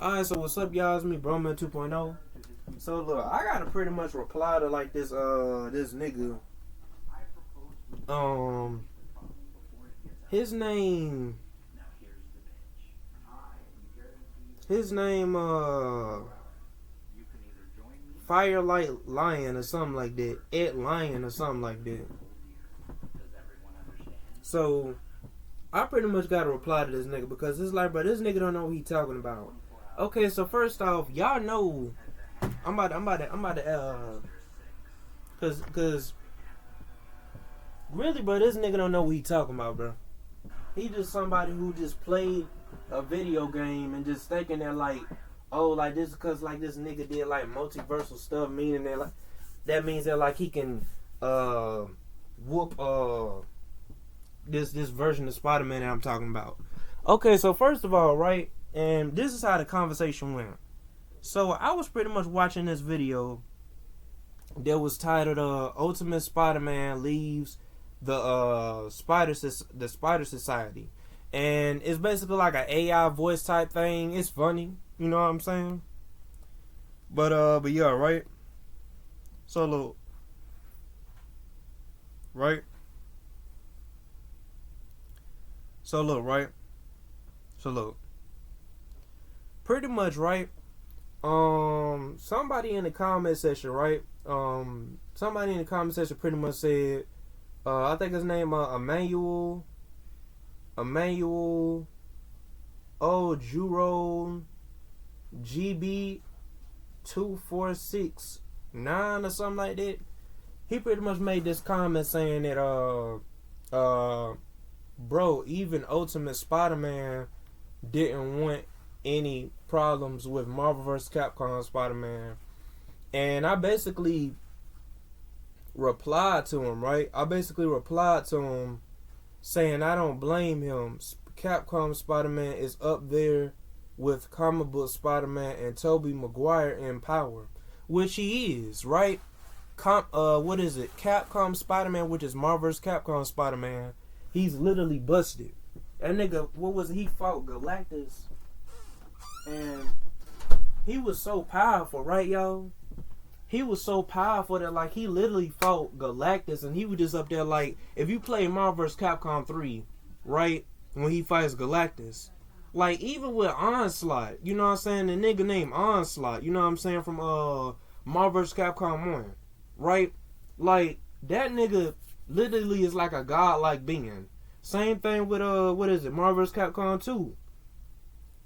Alright, so what's up, y'all? It's me, Broman 2.0. So look, I gotta pretty much reply to like this nigga. His name Firelight Lion or something like that. Ed Lion or something like that. So I pretty much gotta reply to this nigga because it's like, bro, this nigga don't know what he talking about. Okay, so first off, y'all know I'm about to cause really, bro, this nigga don't know what he talking about, bro. He just somebody who just played a video game and just thinking that like, oh, like this because like this nigga did like multiversal stuff, meaning that like that means that like he can whoop this version of Spider-Man that I'm talking about. Okay, so first of all, right, and this is how the conversation went. So I was pretty much watching this video that was titled Ultimate Spider-Man Leaves the Spider Society. And it's basically like an AI voice type thing. It's funny, you know what I'm saying? But yeah, right? So look. Right? So look, right? So look. Pretty much, right? Somebody in the comment section, right? Somebody in the comment section pretty much said, I think his name Emmanuel Juro GB2469 or something like that. He pretty much made this comment saying that bro, even Ultimate Spider-Man didn't want any problems with Marvel vs. Capcom Spider-Man. And I basically replied to him, right? I basically replied to him saying I don't blame him. Capcom Spider-Man is up there with comic book Spider-Man and Tobey Maguire in power, which he is, right? What is it? Capcom Spider-Man, which is Marvel vs. Capcom Spider-Man. He's literally busted. That nigga, what was it? He fought Galactus, and he was so powerful, right, y'all? He was so powerful that like he literally fought Galactus, and he was just up there like, if you play Marvel vs. Capcom 3, right, when he fights Galactus, like even with Onslaught, you know what I'm saying, the nigga named Onslaught, you know what I'm saying, from Marvel vs. Capcom 1, right, like that nigga literally is like a godlike being. Same thing with what is it, Marvel vs. Capcom 2.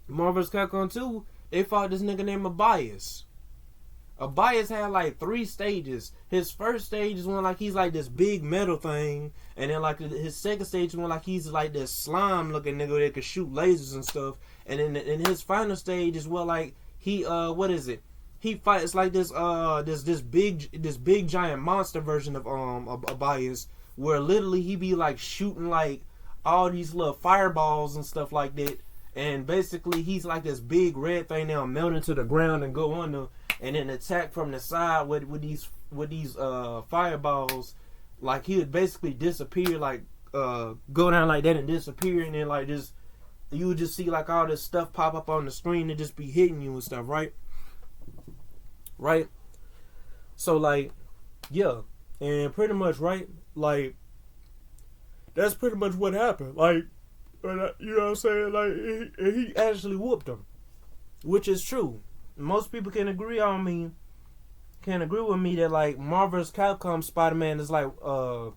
Marvel vs. Capcom 2, they fought this nigga named Abias. Abias had like 3 stages. His first stage is when like he's like this big metal thing, and then like his second stage is when like he's like this slime looking nigga that could shoot lasers and stuff, and then in his final stage is where like he what is it? He fights like this big giant monster version of Abias, where literally he be like shooting like all these little fireballs and stuff like that, and basically he's like this big red thing that'll melt into the ground and go under, and then attack from the side with these fireballs. Like he would basically disappear, like go down like that and disappear, and then like just you would just see like all this stuff pop up on the screen and just be hitting you and stuff, right? Right? So like, yeah, and pretty much, right, like that's pretty much what happened. Like, you know what I'm saying? Like he actually whooped him, which is true. Most people can agree with me that like Marvel vs. Capcom Spider-Man is like or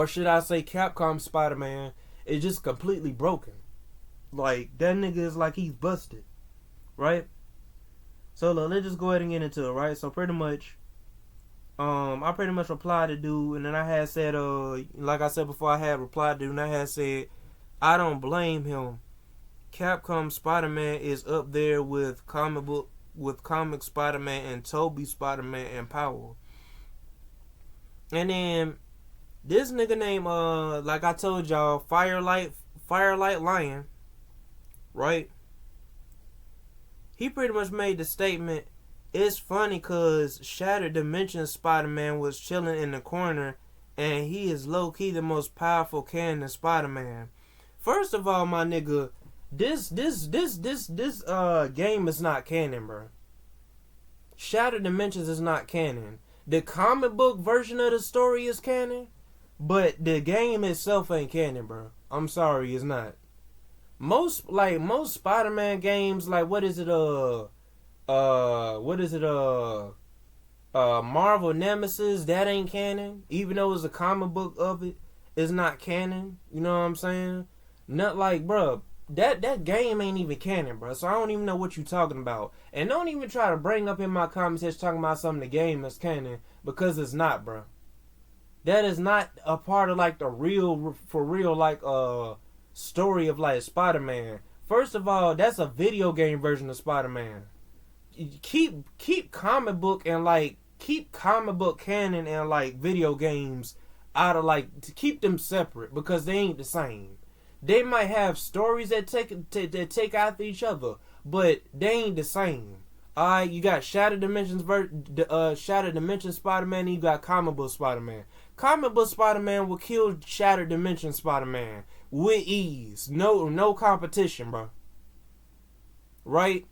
should I say Capcom Spider-Man is just completely broken. Like that nigga is like he's busted, right? So look, let's just go ahead and get into it, right? So pretty much I pretty much replied to dude, and then I had said like I said before, I had replied to dude, and I had said I don't blame him. Capcom Spider-Man is up there with comic Spider-Man and Tobey Spider-Man in power. And then this nigga named like I told y'all, Firelight Lion, right? He pretty much made the statement, it's funny cause Shattered Dimensions Spiderman was chilling in the corner and he is low-key the most powerful canon Spider-Man. First of all, my nigga, This game is not canon, bro. Shattered Dimensions is not canon. The comic book version of the story is canon, but the game itself ain't canon, bro. I'm sorry, it's not. Most Spider-Man games, like Marvel Nemesis, that ain't canon. Even though it's a comic book of it, it's not canon. You know what I'm saying? Not like, bro, that game ain't even canon, bro. So I don't even know what you talking about. And don't even try to bring up in my comments talking about something the game that's canon, because it's not, bro. That is not a part of like the real, for real, like story of like Spider-Man. First of all, that's a video game version of Spider-Man. Keep comic book and like keep comic book canon and like video games out of like, to keep them separate, because they ain't the same. They might have stories that take after each other, but they ain't the same. Alright, you got Shattered Dimensions Spider-Man, and you got comic book Spider-Man. Comic book Spider-Man will kill Shattered Dimensions Spider-Man with ease. No competition, bro. Right?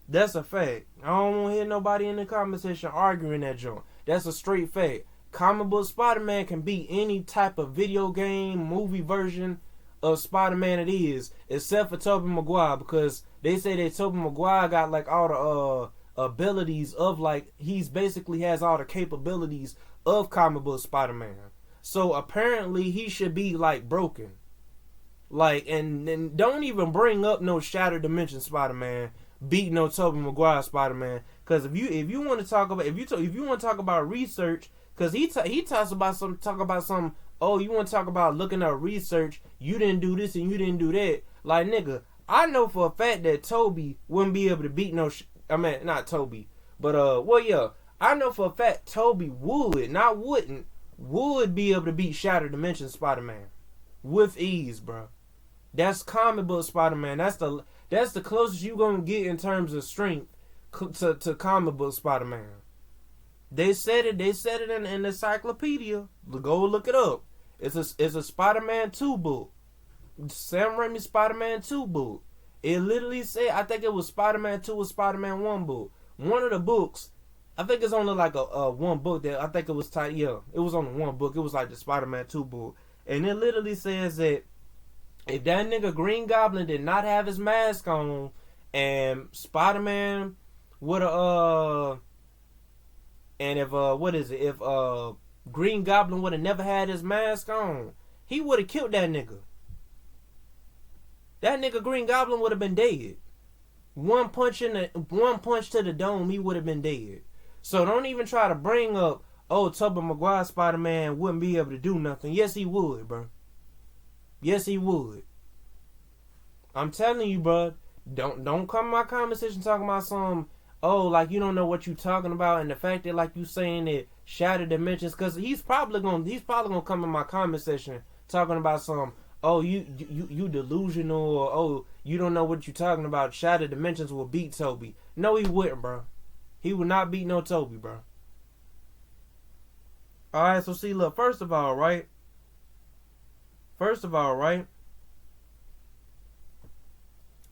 That's a fact. I don't want to hear nobody in the comment section arguing that joint. That's a straight fact. Comic book Spider-Man can beat any type of video game, movie version of Spider-Man it is, except for Tobey Maguire, because they say that Tobey Maguire got like all the abilities of, like, he's basically has all the capabilities of comic book Spider-Man. So apparently he should be like broken. Like, and don't even bring up no Shattered Dimensions Spider-Man beating no Tobey Maguire Spider-Man, because if you want to talk about research, because he talks about some. Oh, you want to talk about looking at research? You didn't do this and you didn't do that. Like, nigga, I know for a fact that Toby wouldn't be able to beat no. Not Toby, but I know for a fact Toby would be able to beat Shattered Dimensions Spider-Man with ease, bro. That's comic book Spider-Man. That's the closest you gonna get in terms of strength to comic book Spider-Man. They said it in the encyclopedia. Go look it up. It's a Spider-Man 2 book. Sam Raimi Spider-Man 2 book. It literally said, I think it was Spider-Man 2 or Spider-Man 1 book. One of the books, I think it's only like a one book that I think it was tight. Yeah, it was on one book. It was like the Spider-Man 2 book. And it literally says that if that nigga Green Goblin did not have his mask on, and Spider-Man would have and if Green Goblin would have never had his mask on, he would have killed that nigga. That nigga Green Goblin would have been dead. One punch to the dome, he would have been dead. So don't even try to bring up, oh, Tobey Maguire Spider-Man wouldn't be able to do nothing. Yes, he would, bro. Yes, he would. I'm telling you, bro. Don't come in my comment section talking about some, oh, like you don't know what you talking about, and the fact that like you saying that Shattered Dimensions, because he's probably gonna come in my comment section talking about some, oh, you delusional, or oh, you don't know what you talking about. Shattered Dimensions will beat Toby. No, he wouldn't, bro. He would not beat no Toby, bro. All right, so see, look. First of all, right.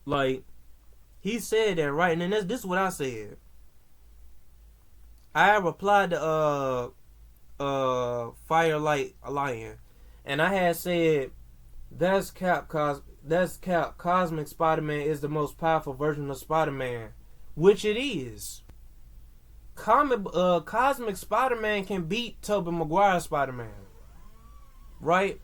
Like, he said that, right? And then this is what I said. I replied to Firelight Lion, and I had said, that's cap. Cosmic Spiderman is the most powerful version of Spider-Man, which it is. Cosmic Spider-Man can beat Tobey Maguire Spider-Man, right?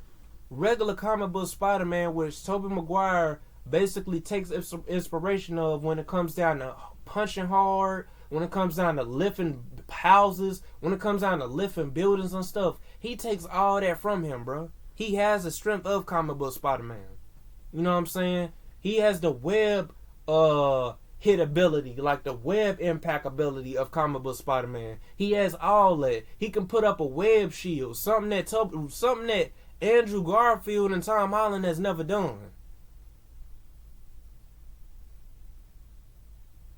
Regular comic book Spider-Man, which Tobey Maguire basically takes inspiration of when it comes down to punching hard, when it comes down to lifting houses, when it comes down to lifting buildings and stuff. He takes all that from him, bro. He has the strength of comic book Spider-Man. You know what I'm saying? He has the web hit ability, like the web impact ability of comic book Spider-Man. He has all that. He can put up a web shield, something that Andrew Garfield and Tom Holland has never done.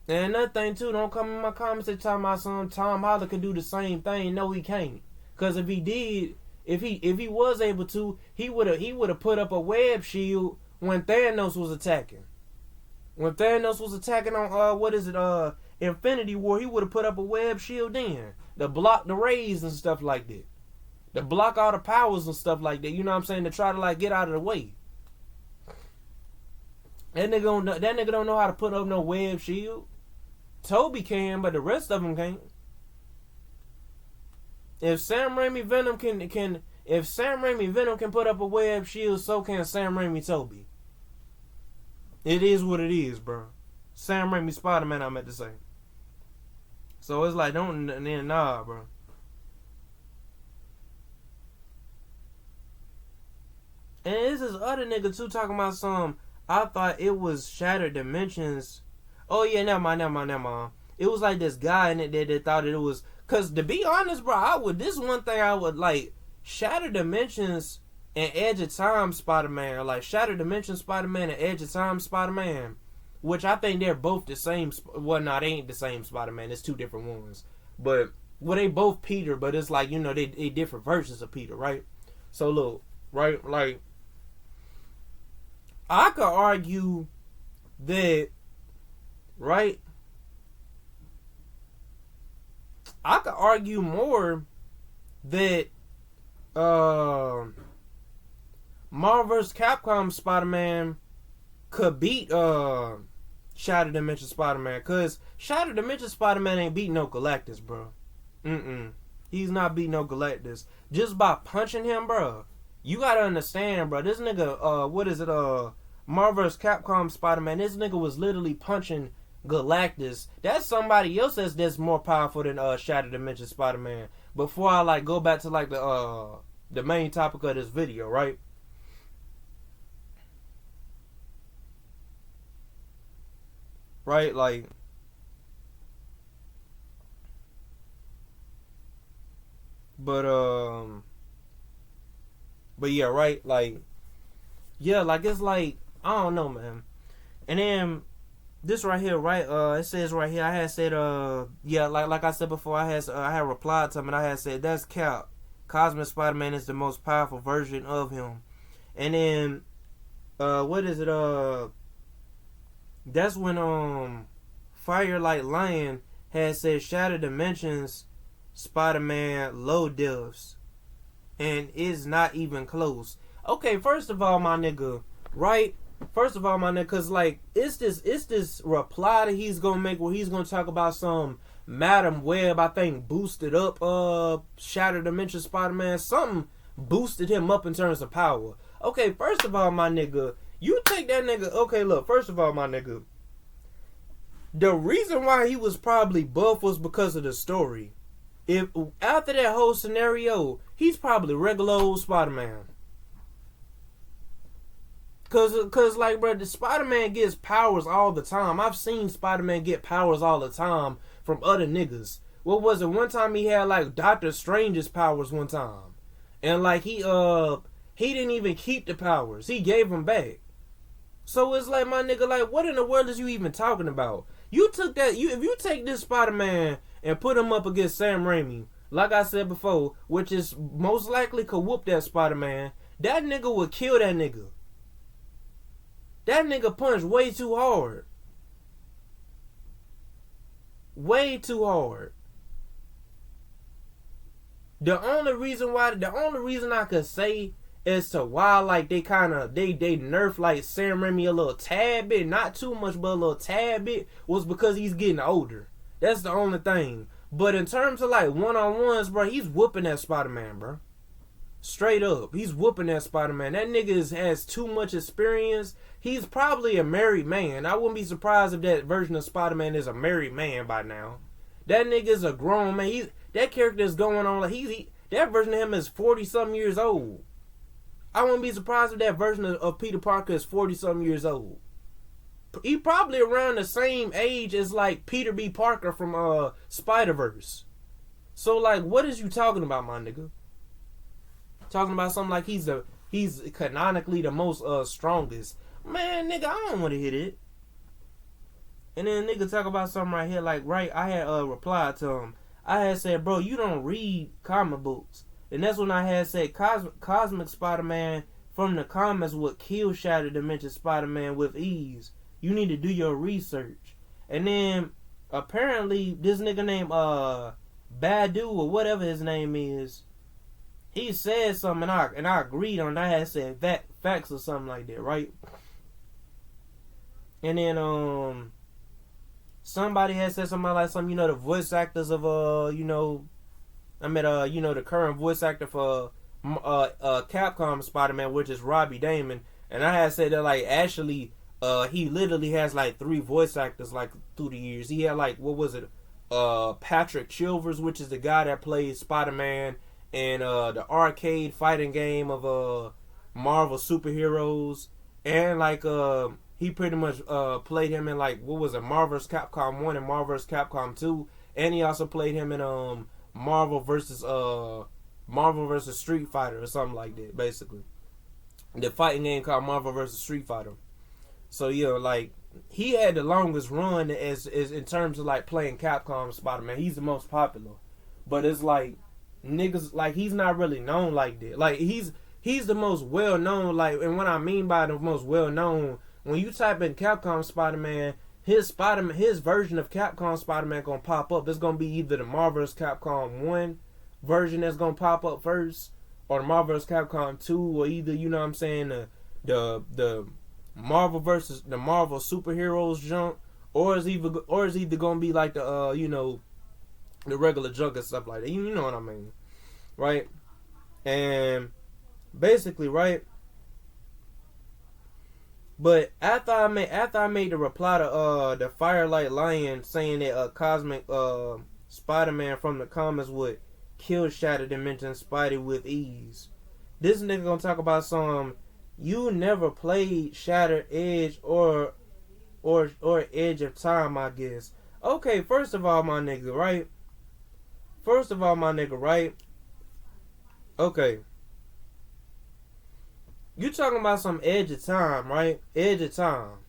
And another thing too, don't come in my comments and talking about some Tom Holland could do the same thing. No, he can't. Cause if he did, if he was able to, he would have put up a web shield when Thanos was attacking. When Thanos was attacking on Infinity War, he would have put up a web shield then to block the rays and stuff like that. To block all the powers and stuff like that. You know what I'm saying? To try to like get out of the way. That nigga don't know how to put up no web shield. Toby can, but the rest of them can't. If Sam Raimi Venom can put up a web shield, so can Sam Raimi Toby. It is what it is, bro. Sam Raimi Spider-Man, I meant to say. So it's like, nah, bro. And this is other nigga too talking about some. I thought it was Shattered Dimensions. Oh yeah, never mind. It was like this guy in it that thought it was. Cause to be honest, bro, this one thing I would like. Shattered Dimensions and Edge of Time Spider-Man, or like Shattered Dimensions Spider-Man and Edge of Time Spider-Man, which I think they're both the same. Well, no, they ain't the same Spider-Man. It's two different ones. But well, they both Peter, but it's like, you know, they different versions of Peter, right? So look, right, like I could argue that, right? I could argue more that Marvel vs. Capcom Spider-Man could beat Shattered Dimensions Spider-Man, cause Shattered Dimensions Spider-Man ain't beat no Galactus, bro. He's not beat no Galactus just by punching him, bro. You gotta understand, bro. This nigga, Marvel vs. Capcom Spider-Man. This nigga was literally punching Galactus. That's somebody else that's more powerful than Shattered Dimensions Spider-Man. Before I like go back to like the main topic of this video, right? Right, like but yeah, right, like yeah, like it's like I don't know, man. And then this right here, right? It says right here. I had said, yeah, like I said before, I had replied to him, and I had said that's cap. Cosmic Spiderman is the most powerful version of him. And then, what is it? That's when Firelight Lion had said Shattered Dimensions Spider-Man low deaths, and is not even close. Okay, first of all, my nigga, right? First of all, my nigga, cause like it's this reply that he's gonna make where he's gonna talk about some Madam Web, I think, boosted up Shattered Dimensions Spider-Man. Something boosted him up in terms of power. Okay, first of all, my nigga, you take that nigga. Okay, look, first of all, my nigga, the reason why he was probably buff was because of the story. If after that whole scenario, he's probably regular old Spider-Man. Cause like, bro, the Spider-Man gets powers all the time. I've seen Spider-Man get powers all the time from other niggas. What was it? One time he had like Doctor Strange's powers one time, and like he didn't even keep the powers. He gave them back. So it's like, my nigga, like, what in the world is you even talking about? You took that. If you take this Spider-Man and put him up against Sam Raimi, like I said before, which is most likely could whoop that Spider-Man, that nigga would kill that nigga. That nigga punched way too hard. Way too hard. The only reason I could say as to why like they nerfed like Sam Raimi a little tad bit, not too much, but a little tad bit, was because he's getting older. That's the only thing. But in terms of like one-on-ones, bro, he's whooping that Spider-Man, bro. Straight up, he's whooping that Spider-Man. That nigga has too much experience. He's probably a married man. I wouldn't be surprised if that version of Spider-Man is a married man by now. That nigga's a grown man. That character is going on like that version of him is 40-something years old. I wouldn't be surprised if that version of Peter Parker is 40-something years old. He probably around the same age as like Peter B. Parker from Spider-Verse. So like, what is you talking about, my nigga? Talking about something like he's canonically the most strongest. Man, nigga, I don't want to hit it. And then nigga talk about something right here, like, right, I had replied to him. I had said, bro, you don't read comic books. And that's when I had said Cosmic Spider-Man from the comics would kill Shattered Dimensions Spider-Man with ease. You need to do your research. And then apparently this nigga named Badu or whatever his name is, he said something and I agreed on that. I had said facts or something like that, right? And then somebody had said something like something, the voice actors of the current voice actor for Capcom Spider-Man, which is Robbie Damon, and I had said that like actually he literally has like 3 voice actors like through the years. He had like, what was it, Patrick Chilvers, which is the guy that plays Spider-Man in the arcade fighting game of Marvel superheroes, and like he pretty much played him in like, what was it, Marvel's Capcom 1 and Marvel's Capcom 2, and he also played him in Marvel versus Street Fighter or something like that, basically. The fighting game called Marvel versus Street Fighter. So yeah, like he had the longest run as in terms of like playing Capcom Spider-Man. He's the most popular. But it's like niggas, like he's not really known like that. Like he's the most well known, like, and what I mean by the most well known, when you type in Capcom Spider-Man, his version of Capcom Spider-Man gonna pop up. It's gonna be either the Marvel's Capcom 1 version that's gonna pop up first, or the Marvel's Capcom 2, or either, you know what I'm saying, the Marvel versus the Marvel superheroes junk, or is either gonna be like the the regular junk and stuff like that. You know what I mean, right? And basically, right. But after I made the reply to the Firelight Lion saying that Cosmic Spider-Man from the comics would kill Shattered Dimensions Spidey with ease, this nigga gonna talk about some, you never played Shattered Edge or Edge of Time, I guess. Okay, first of all, my nigga, right? Okay. You talking about some Edge of Time, right? Edge of Time.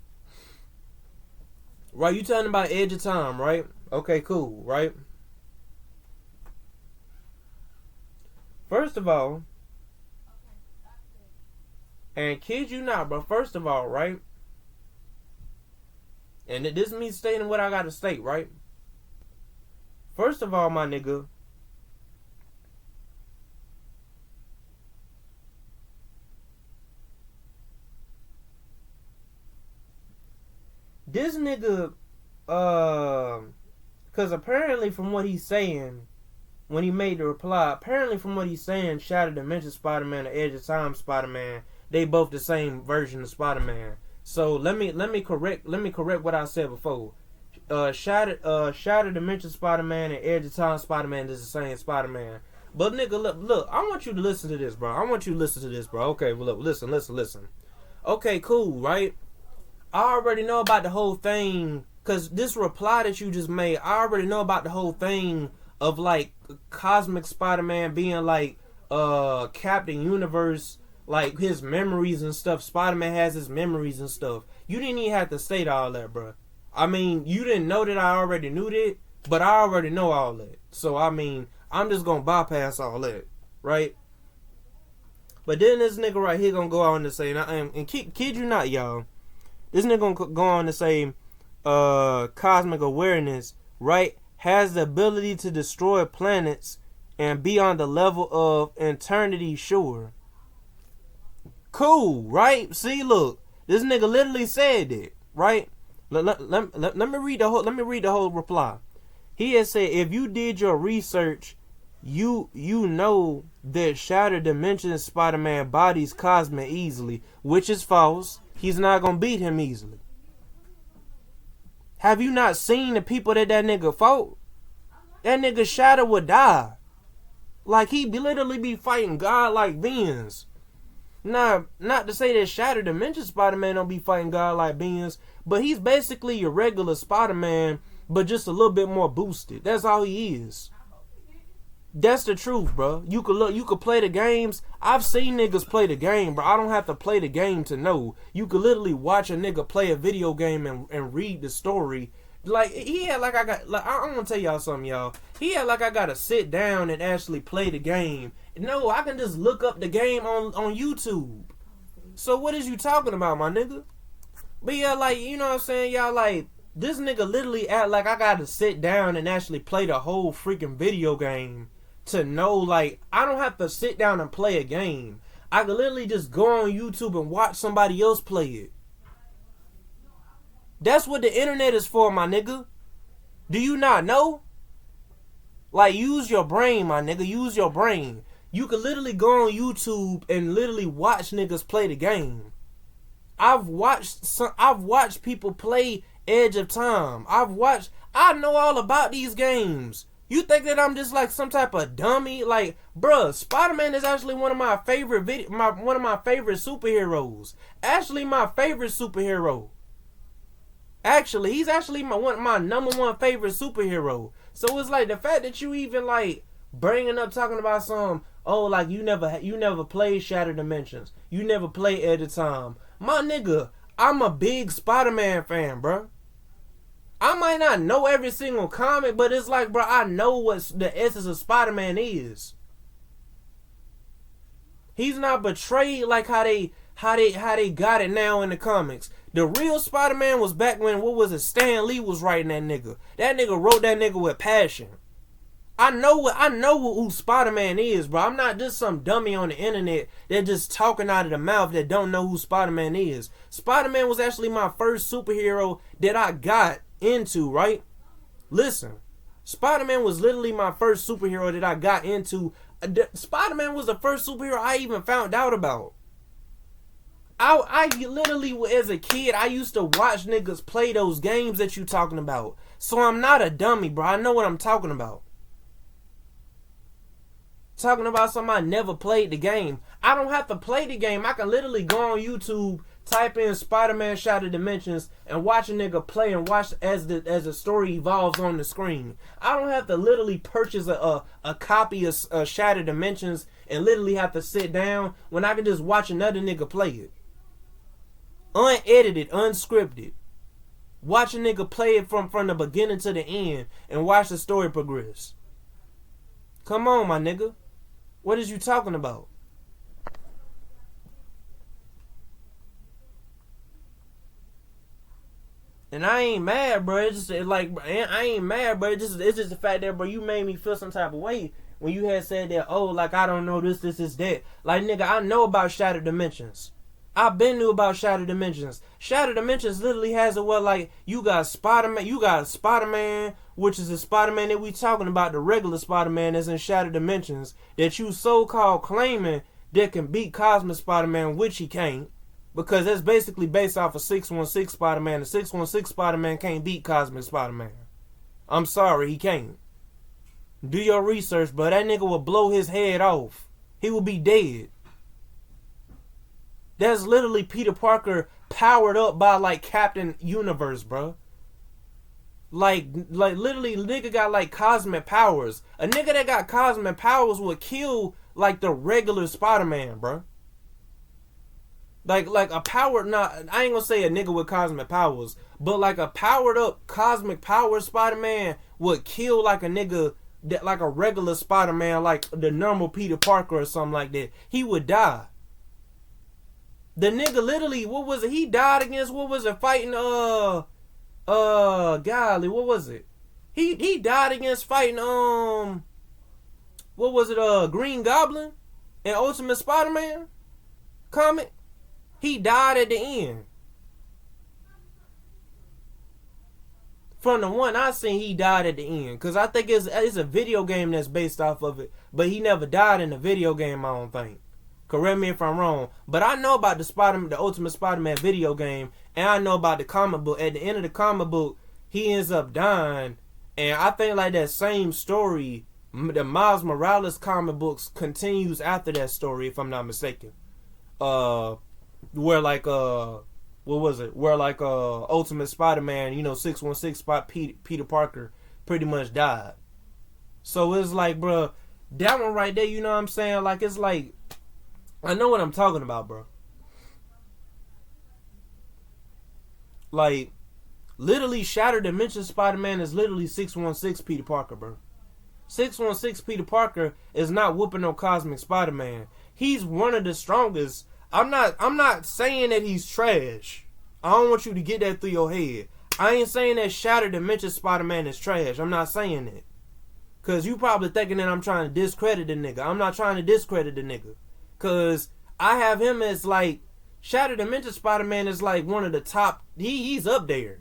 Right, you talking about Edge of Time, right? Okay, cool, right? First of all, and kid you not, bro, first of all, right? And this is me stating what I gotta state, right? First of all, my nigga, this nigga, because apparently from what he's saying, when he made the reply, apparently from what he's saying, Shattered Dimensions Spider-Man and Edge of Time Spider-Man, they both the same version of Spider-Man. So let me correct what I said before. Shattered Dimensions Spider-Man and Edge of Time Spider-Man is the same Spider-Man. But nigga, look, I want you to listen to this, bro. Okay, well, look, listen. Okay, cool, right? I already know about the whole thing, because this reply that you just made, I already know about the whole thing of like Cosmic Spider-Man being like Captain Universe, like his memories and stuff. Spider-Man has his memories and stuff. You didn't even have to state all that, bro. I mean, you didn't know that. I already knew that, but I already know all that. So I mean, I'm just gonna bypass all that, right? But then this nigga right here gonna go on to say, and kid you not, y'all, this nigga gonna go on to say, cosmic awareness, right, has the ability to destroy planets and be on the level of eternity, sure. Cool, right? See, look, this nigga literally said that, right? Let me read the whole reply. He has said, if you did your research, you know that Shattered Dimensions Spider-Man bodies Cosmic easily, which is false. He's not gonna beat him easily. Have you not seen the people that nigga fought? That nigga Shadow would die. Like, he literally be fighting God-like beings. Now, not to say that Shattered Dimensions Spider-Man don't be fighting God-like beings, but he's basically your regular Spider-Man, but just a little bit more boosted. That's all he is. That's the truth, bro. You could play the games. I've seen niggas play the game, bro. I don't have to play the game to know. You could literally watch a nigga play a video game and read the story. Like, he had like, I'm gonna tell y'all something, y'all. He had like I gotta sit down and actually play the game. No, I can just look up the game on YouTube. So what is you talking about, my nigga? But yeah, like, you know what I'm saying, y'all, like, this nigga literally act like I gotta sit down and actually play the whole freaking video game to know, like, I don't have to sit down and play a game. I could literally just go on YouTube and watch somebody else play it. That's what the internet is for, my nigga. Do you not know? Like, use your brain, my nigga. Use your brain. You could literally go on YouTube and literally watch niggas play the game. I've watched people play Edge of Time. I know all about these games. You think that I'm just like some type of dummy? Like, bruh, Spider-Man is actually one of my favorite one of my favorite superheroes. Actually, my favorite superhero. Actually, he's actually my number one favorite superhero. So it's like the fact that you even like bringing up talking about some, oh, like you never played Shattered Dimensions. You never played Edge of Time. My nigga, I'm a big Spider-Man fan, bro. I might not know every single comic, but it's like, bro, I know what the essence of Spider-Man is. He's not betrayed like how they got it now in the comics. The real Spider-Man was back when, what was it, Stan Lee was writing that nigga. That nigga wrote that nigga with passion. I know who Spider-Man is, bro. I'm not just some dummy on the internet that just talking out of the mouth that don't know who Spider-Man is. Spider-Man was actually my first superhero that I got into, right? Listen, Spider-Man was literally my first superhero that I got into. Spider-Man was the first superhero I even found out about. I literally, as a kid, I used to watch niggas play those games that you talking about. So I'm not a dummy, bro. I know what I'm talking about. Talking about something I never played the game. I don't have to play the game. I can literally go on YouTube, type in Spider-Man Shattered Dimensions, and watch a nigga play and watch as the story evolves on the screen. I don't have to literally purchase a copy of Shattered Dimensions and literally have to sit down when I can just watch another nigga play it. Unedited, unscripted. Watch a nigga play it from the beginning to the end and watch the story progress. Come on, my nigga. What is you talking about? And I ain't mad, bro. It's just I ain't mad, bro. It's just the fact that, bro, you made me feel some type of way when you had said that, oh, like I don't know this is that. Like, nigga, I know about Shattered Dimensions. I've been knew about Shattered Dimensions. Shattered Dimensions literally has it where, like, you got Spider-Man, which is the Spider-Man that we talking about, the regular Spider-Man that's in Shattered Dimensions, that you so-called claiming that can beat Cosmic Spiderman, which he can't, because that's basically based off of 616 Spider-Man. The 616 Spider-Man can't beat Cosmic Spider-Man. I'm sorry, he can't. Do your research, but that nigga will blow his head off. He will be dead. That's literally Peter Parker powered up by, like, Captain Universe, bro. Like literally, nigga got, like, cosmic powers. A nigga that got cosmic powers would kill, like, the regular Spider-Man, bro. Like a powered, I ain't gonna say a nigga with cosmic powers, but, like, a powered up cosmic power Spider-Man would kill, like, a nigga that, like, a regular Spider-Man, like the normal Peter Parker or something like that. He would die. The nigga literally, what was it? He died against, what was it? Fighting, golly, what was it? He died against fighting, what was it? Green Goblin and Ultimate Spider-Man comic. He died at the end. From the one I seen, he died at the end. Because I think it's a video game that's based off of it. But he never died in the video game, I don't think. Correct me if I'm wrong. But I know about the Ultimate Spider-Man video game. And I know about the comic book. At the end of the comic book, he ends up dying. And I think like that same story, the Miles Morales comic books continues after that story, if I'm not mistaken. Where like what was it? Where like Ultimate Spider-Man, 616 Peter Parker pretty much died. So it's like, bro, that one right there, you know what I'm saying? Like, it's like, I know what I'm talking about, bro. Like, literally, Shattered Dimensions Spider-Man is literally 616 Peter Parker, bro. 616 Peter Parker is not whooping no Cosmic Spider-Man. He's one of the strongest. I'm not saying that he's trash. I don't want you to get that through your head. I ain't saying that Shattered Dimensions Spider-Man is trash. I'm not saying that. Cause you probably thinking that I'm trying to discredit the nigga. I'm not trying to discredit the nigga. Cause I have him as like Shattered Dimensions Spider-Man is like one of the top. He's up there.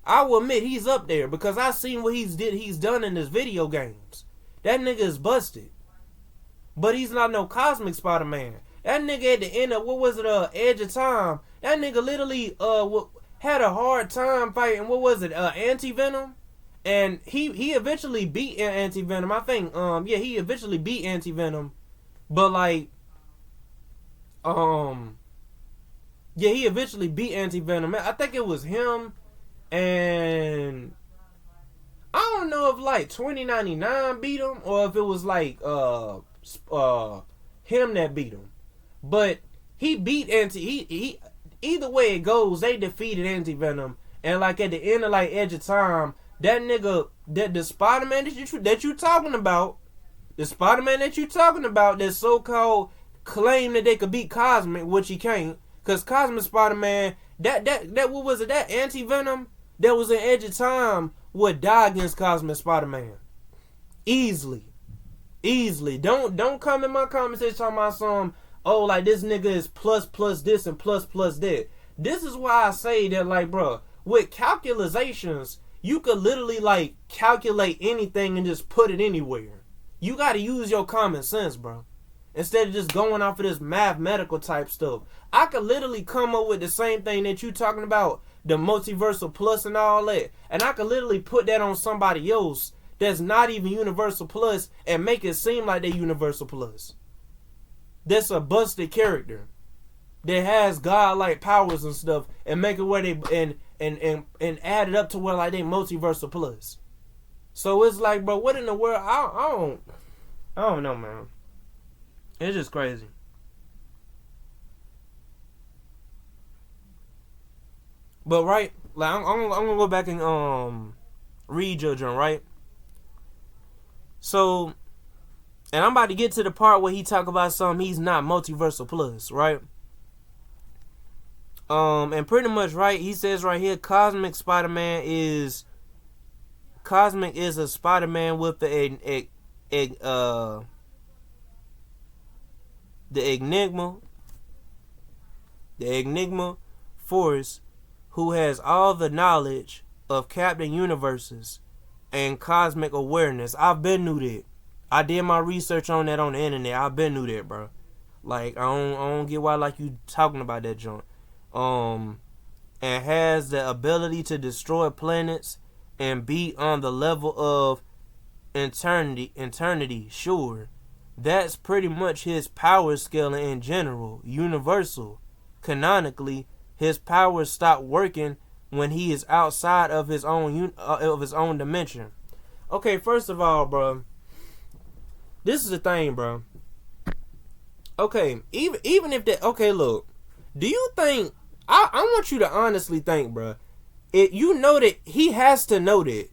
I will admit he's up there because I seen what he's done in his video games. That nigga is busted. But he's not no Cosmic Spider-Man. That nigga at the end of, Edge of Time. That nigga literally had a hard time fighting, Anti-Venom? And he eventually beat Anti-Venom. I think, he eventually beat Anti-Venom. But like, he eventually beat Anti-Venom. I think it was him and I don't know if like 2099 beat him or if it was like him that beat him. But he beat he either way it goes, they defeated Anti-Venom. And like at the end of like Edge of Time, that nigga, the Spider-Man that you talking about, the Spider-Man that you talking about, that so-called claim that they could beat Cosmic, which he can't, cause Cosmic Spider-Man, that what was it? That Anti-Venom that was in Edge of Time would die against Cosmic Spider-Man. Easily. Don't come in my comments and talking about some, oh, like this nigga is plus this and plus that. This is why I say that, like, bro, with calculations, you could literally like calculate anything and just put it anywhere. You gotta use your common sense, bro. Instead of just going off of this mathematical type stuff. I could literally come up with the same thing that you talking about, the multiversal plus and all that. And I could literally put that on somebody else that's not even universal plus and make it seem like they universal plus. That's a busted character that has godlike powers and stuff and make it where they and add it up to where like they multiversal plus. So it's like, bro, what in the world? I don't know, man. It's just crazy. But right, like I'm gonna go back and read your joint, right? So, and I'm about to get to the part where he talk about something he's not multiversal plus, right? And pretty much, right, he says right here, Cosmic is a Spider-Man with the Enigma Force, who has all the knowledge of Captain Universes and cosmic awareness. I've been knew that. I did my research on that on the internet. I've been knew that, bro. Like, I don't get why like you talking about that joint. And has the ability to destroy planets and be on the level of eternity. Sure, that's pretty much his power scale in general, universal. Canonically, his powers stop working when he is outside of his own dimension. Okay, first of all, bro, this is the thing, bro. Okay, even if that, okay, look, do you think, I want you to honestly think, bro, you know that he has to know that.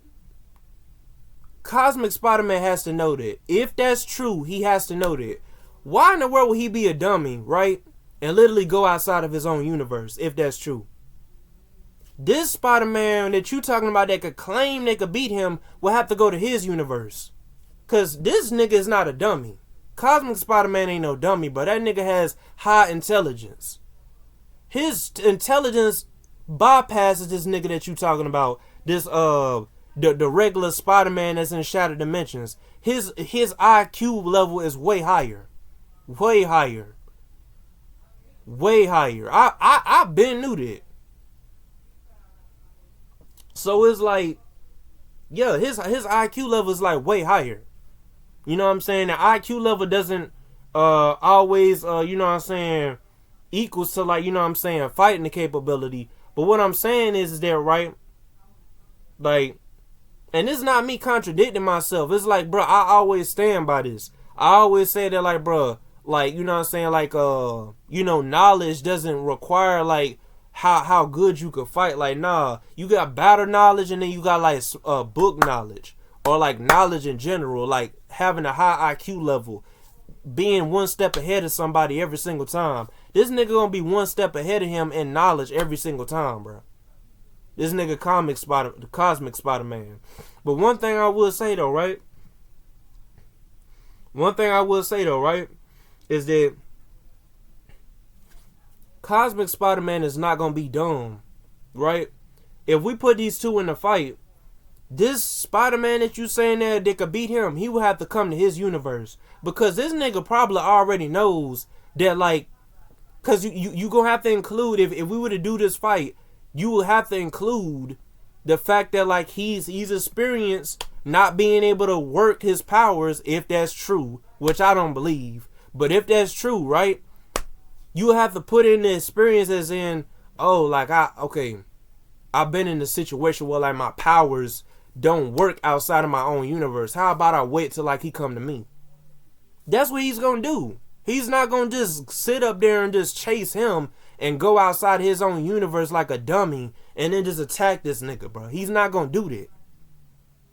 Cosmic Spider-Man has to know that. If that's true, he has to know that. Why in the world would he be a dummy, right? And literally go outside of his own universe, if that's true. This Spider-Man that you talking about that could claim they could beat him will have to go to his universe. Because this nigga is not a dummy. Cosmic Spider-Man ain't no dummy, but that nigga has high intelligence. His intelligence bypasses this nigga that you talking about. This the regular Spider-Man that's in Shattered Dimensions. His IQ level is way higher. Way higher. I been knew that. So it's like, yeah, his IQ level is like way higher. You know what I'm saying? The IQ level doesn't always you know what I'm saying, equals to, like, you know what I'm saying, fighting the capability. But what I'm saying is that, right, like, and this is not me contradicting myself. It's like, bro, I always stand by this. I always say that, like, bro, like, you know what I'm saying, like, you know, knowledge doesn't require, like, how good you could fight. Like, nah, you got battle knowledge and then you got, like, book knowledge. Or, like, knowledge in general, like, having a high IQ level, being one step ahead of somebody every single time. This nigga gonna be one step ahead of him in knowledge every single time, bro. This nigga the Cosmic Spider-Man. But one thing I will say though, right? Is that Cosmic Spider-Man is not gonna be dumb, right? If we put these two in a fight, this Spider-Man that you saying that could beat him, he will have to come to his universe. Because this nigga probably already knows that, like, because you gonna have to include, if we were to do this fight, you will have to include the fact that, like, he's experienced not being able to work his powers, if that's true, which I don't believe. But if that's true, right, you have to put in the experience as in, oh, like, I've been in a situation where, like, my powers don't work outside of my own universe. How about I wait till, like, he come to me? That's what he's gonna do. He's not gonna just sit up there and just chase him and go outside his own universe like a dummy and then just attack this nigga, bro. He's not gonna do that.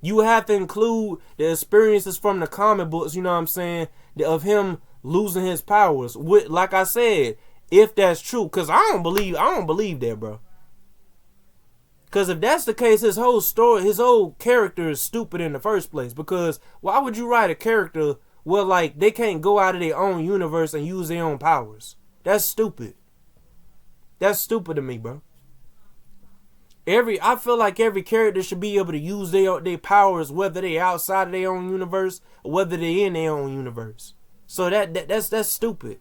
You have to include the experiences from the comic books, you know what I'm saying, of him losing his powers. Like I said, if that's true, because I don't believe that, bro. Because if that's the case, his whole story, his whole character is stupid in the first place. Because why would you write a character where, like, they can't go out of their own universe and use their own powers? That's stupid. That's stupid to me, bro. I feel like every character should be able to use their powers, whether they outside of their own universe or whether they in their own universe. So that's stupid.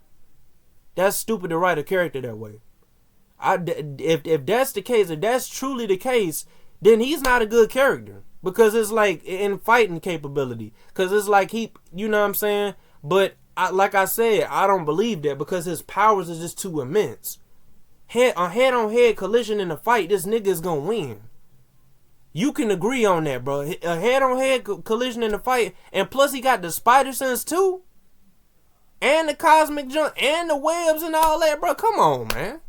That's stupid to write a character that way. If that's the case, if that's truly the case, then he's not a good character. Because it's like in fighting capability. Because it's like you know what I'm saying? But like I said, I don't believe that because his powers are just too immense. Head-on-head collision in a fight, this nigga is gonna win. You can agree on that, bro. A head-on-head collision in a fight, and plus he got the spider sense too, and the cosmic jump, and the webs and all that, bro. Come on, man.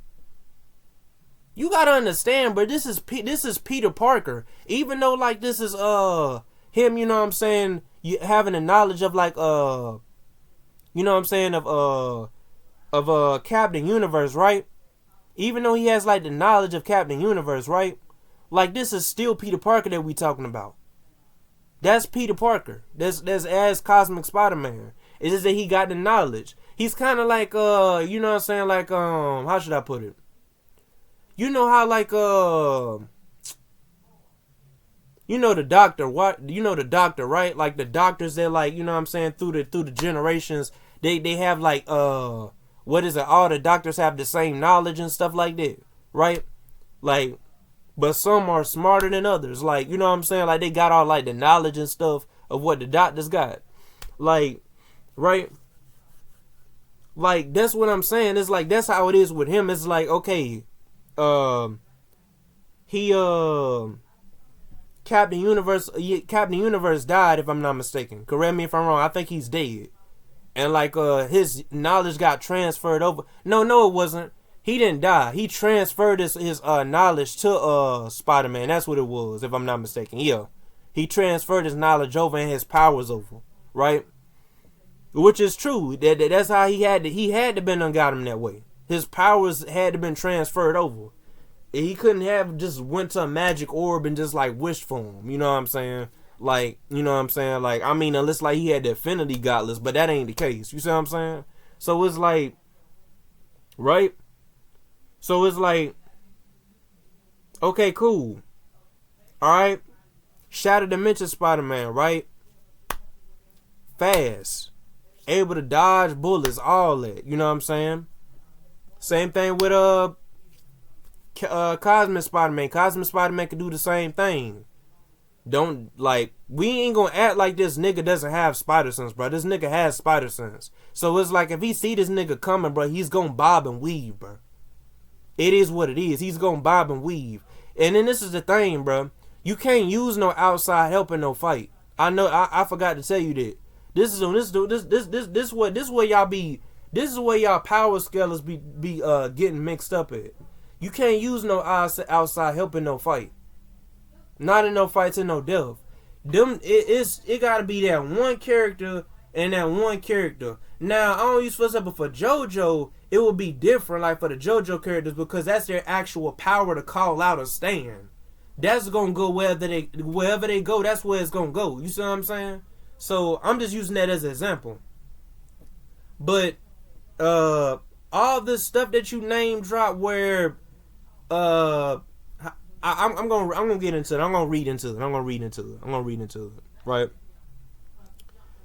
You gotta understand, bro. This is Peter Parker. Even though, like, this is him, you know what I'm saying, having the knowledge of, like, you know what I'm saying, of Captain Universe, right? Even though he has, like, the knowledge of Captain Universe, right? Like, this is still Peter Parker that we talking about. That's Peter Parker. That's as Cosmic Spider-Man. It's just that he got the knowledge. He's kind of like, you know what I'm saying, like, how should I put it? You know how, like, you know the doctor, right? Like, the doctors that, like, you know what I'm saying, through the generations, they have, like, what is it? All the doctors have the same knowledge and stuff like that, right? Like, but some are smarter than others. Like, you know what I'm saying? Like, they got all, like, the knowledge and stuff of what the doctors got. Like, right? Like, that's what I'm saying. It's like, that's how it is with him. It's like, okay, Captain Universe died, if I'm not mistaken. Correct me if I'm wrong. I think he's dead. And, like, his knowledge got transferred over. No, it wasn't. He didn't die. He transferred his knowledge to Spider-Man. That's what it was, if I'm not mistaken. Yeah. He transferred his knowledge over and his powers over. Right? Which is true. That's how he had to been got him that way. His powers had to been transferred over. He couldn't have just went to a magic orb and just, like, wished for him. You know what I'm saying? Like, you know what I'm saying? Like, I mean, unless, like, he had the Affinity Gauntlets, but that ain't the case. You see what I'm saying? So it's like, right? So it's like, okay, cool. Alright? Shattered Dimensions Spiderman, right? Fast. Able to dodge bullets, all that. You know what I'm saying? Same thing with Cosmic Spiderman. Cosmic Spiderman can do the same thing. Don't, like, we ain't gonna act like this nigga doesn't have spider sense, bro. This nigga has spider sense. So it's like, if he see this nigga coming, bro, he's gonna bob and weave, bro. It is what it is. He's gonna bob and weave. And then this is the thing, bro. You can't use no outside help in no fight. I know, I forgot to tell you that. This is where y'all power scalers be getting mixed up at. You can't use no outside help in no fight. Not in no fights and no death. It gotta be that one character and that one character. Now, I don't use for example for JoJo, it would be different, like for the JoJo characters, because that's their actual power to call out a stand. That's gonna go wherever they go. That's where it's gonna go. You see what I'm saying? So I'm just using that as an example. But all this stuff that you name drop, where I'm gonna get into it. I'm gonna read into it. Right.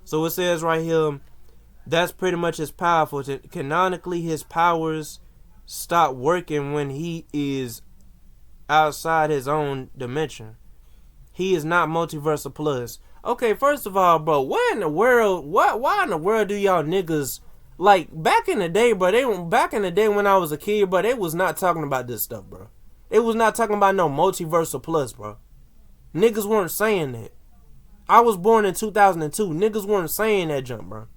So it says right here, that's pretty much as powerful. Canonically, his powers stop working when he is outside his own dimension. He is not multiversal plus. Okay, first of all, bro, why in the world do y'all niggas, like, back in the day, bro, back in the day when I was a kid, bro, they was not talking about this stuff, bro. They was not talking about no multiversal plus, bro. Niggas weren't saying that. I was born in 2002. Niggas weren't saying that jump, bro.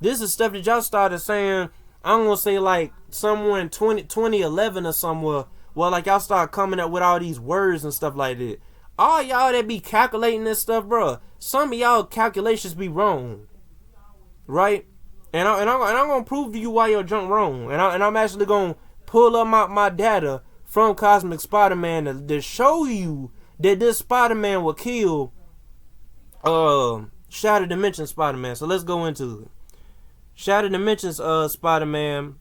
This is stuff that y'all started saying, I'm gonna say, like, somewhere in 2011 or somewhere. Well, like, y'all start coming up with all these words and stuff like that. All y'all that be calculating this stuff, bro, some of y'all calculations be wrong. Right? And I'm gonna prove to you why your junk wrong. And I'm actually gonna pull up my data from Cosmic Spiderman to show you that this Spider-Man will kill Shattered Dimensions Spiderman. So let's go into it. Shattered Dimensions Spider-Man.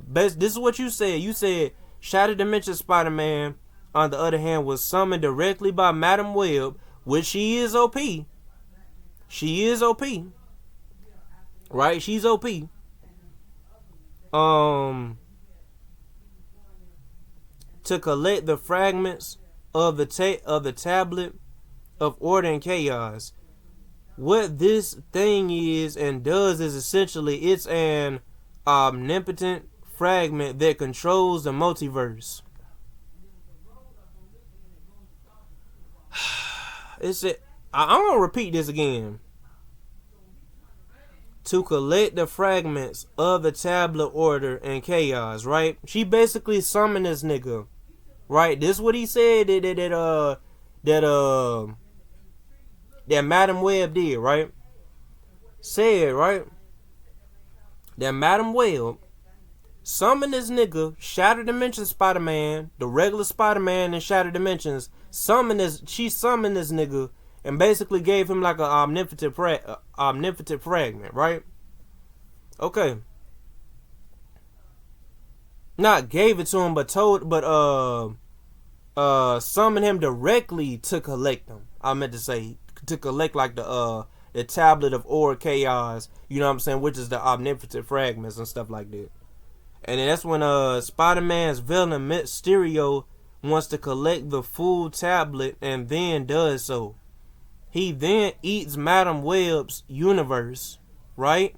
This is what you said. You said Shattered Dimensions Spider-Man, on the other hand, was summoned directly by Madam Web, which she is OP. She is OP. Right? She's OP. To collect the fragments of the tablet of order and chaos. What this thing is and does is essentially it's an omnipotent fragment that controls the multiverse. I'm gonna repeat this again. To collect the fragments of the tablet order and chaos, right? She basically summoned this nigga, right? This is what he said that Madam Web did, right? Said, right? That Madam Web summoned this nigga, Shattered Dimensions Spider-Man, the regular Spider-Man in Shattered Dimensions, she summoned this nigga and basically gave him like an omnipotent fragment, right? Okay. Not gave it to him, but summoned him directly to collect them. I meant to say to collect like the tablet of Or Chaos, you know what I'm saying, which is the omnipotent fragments and stuff like that. And then that's when Spider-Man's villain Mysterio wants to collect the full tablet and then does so. He then eats Madam Web's universe, right?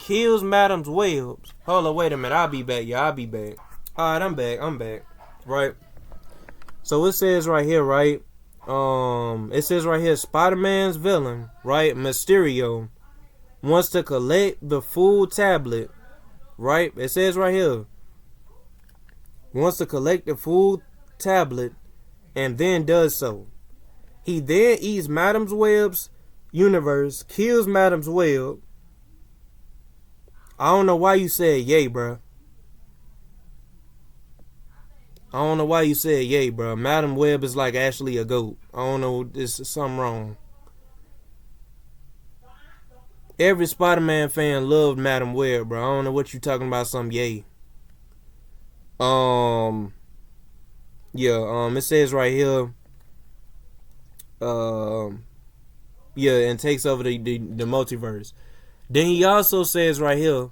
Kills Madam Web's. Hold on, wait a minute. I'll be back, y'all. I'll be back. Alright, I'm back. Right? So it says right here, right? It says right here, Spider-Man's villain, right? Mysterio wants to collect the full tablet, right? It says right here, wants to collect the full tablet and then does so. He then eats Madam Web's universe, kills Madam Web. I don't know why you said yay, bruh. I don't know why you said yay, bro. Madam Web is like actually a goat. I don't know. There's something wrong. Every Spider-Man fan loved Madam Web, bro. I don't know what you talking about. Some yay. It says right here. And takes over the multiverse. Then he also says right here.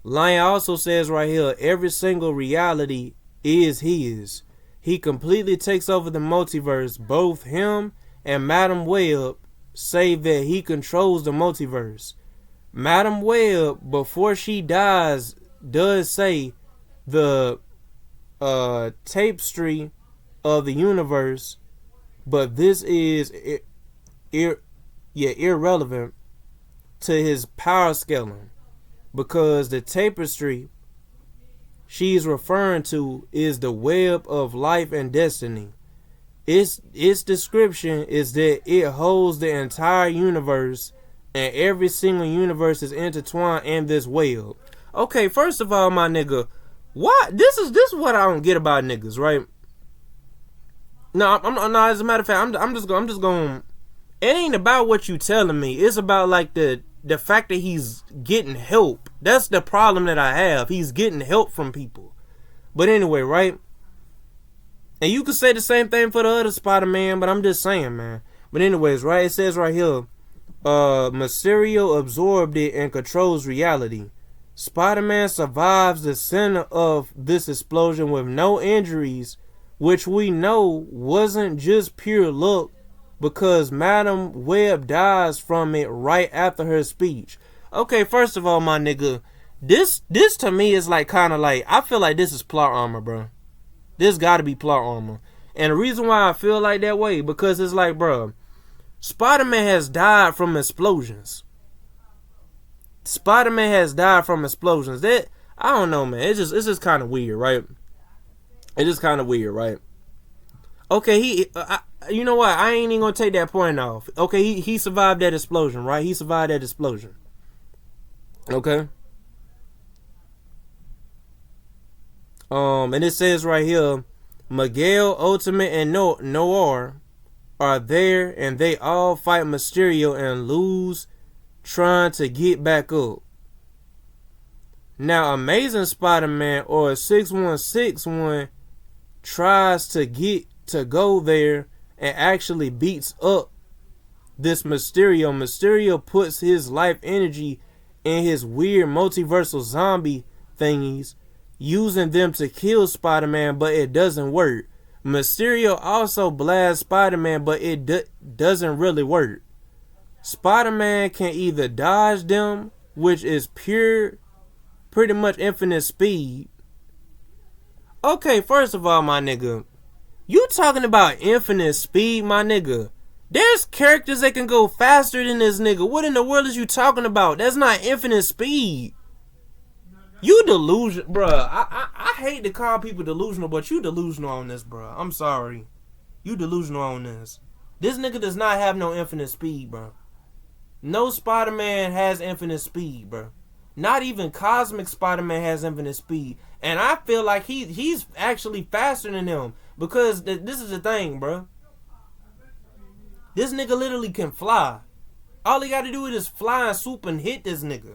Lion also says right here. Every single reality is his. He completely takes over the multiverse. Both him and Madam Web say that he controls the multiverse. Madam Web, before she dies, does say the tapestry of the universe, but this is irrelevant to his power scaling, because the tapestry she's referring to is the web of life and destiny. Its description is that it holds the entire universe and every single universe is intertwined in this web. Okay, first of all, my nigga, why this is what I don't get about niggas, right? No, no. As a matter of fact, I'm just going. It ain't about what you telling me. It's about like the fact that he's getting help. That's the problem that I have. He's getting help from people. But anyway, right? And you could say the same thing for the other Spider-Man, but I'm just saying, man. But anyways, right? It says right here, Mysterio absorbed it and controls reality. Spider-Man survives the center of this explosion with no injuries, which we know wasn't just pure luck, because Madam Web dies from it right after her speech. Okay, first of all, my nigga, this to me is like kind of like, I feel like this is plot armor, bro. This gotta be plot armor. And the reason why I feel like that way, because it's like, bro, Spider-Man has died from explosions. Spider-Man has died from explosions. That, I don't know, man. It's just kind of weird, right? It's just kind of weird, right? Okay, you know what? I ain't even gonna take that point off. Okay, he survived that explosion, right? He survived that explosion. Okay. And it says right here, Miguel, Ultimate, and Noir are there, and they all fight Mysterio and lose, trying to get back up. Now, Amazing Spider-Man or 6161 tries to go there and actually beats up this Mysterio. Mysterio puts his life energy in his weird multiversal zombie thingies, using them to kill Spider-Man, but it doesn't work. Mysterio also blasts Spider-Man, but it doesn't really work. Spider-Man can either dodge them, which is pretty much infinite speed. Okay, first of all, my nigga, you talking about infinite speed, my nigga? There's characters that can go faster than this nigga. What in the world is you talking about? That's not infinite speed. You delusional, bruh. I hate to call people delusional, but you delusional on this, bruh. I'm sorry. You delusional on this. This nigga does not have no infinite speed, bruh. No Spider-Man has infinite speed, bruh. Not even Cosmic Spiderman has infinite speed. And I feel like he's actually faster than him. Because this is the thing, bruh. This nigga literally can fly. All he got to do is just fly and swoop and hit this nigga.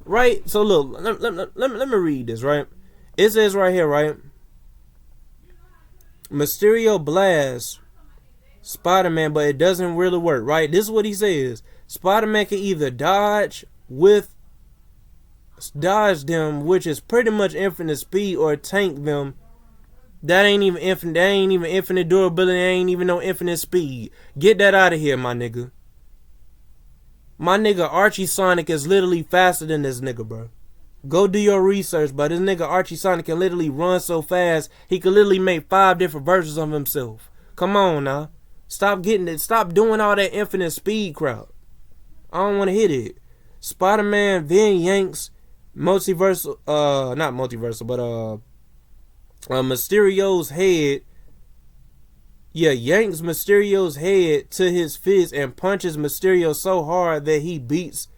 Right? So look, let me read this, right? It says right here, right? Mysterio blasts Spider-Man, but it doesn't really work, right? This is what he says. Spider-Man can either dodge them, which is pretty much infinite speed, or tank them. That ain't even infinite. That ain't even infinite durability. That ain't even no infinite speed. Get that out of here, my nigga. My nigga Archie Sonic is literally faster than this nigga, bro. Go do your research, but this nigga Archie Sonic can literally run so fast, he can literally make 5 different versions of himself. Come on now. Stop getting it. Stop doing all that infinite speed crowd. I don't want to hit it. Spider-Man then yanks Mysterio's head. Yeah, yanks Mysterio's head to his fist and punches Mysterio so hard that he beats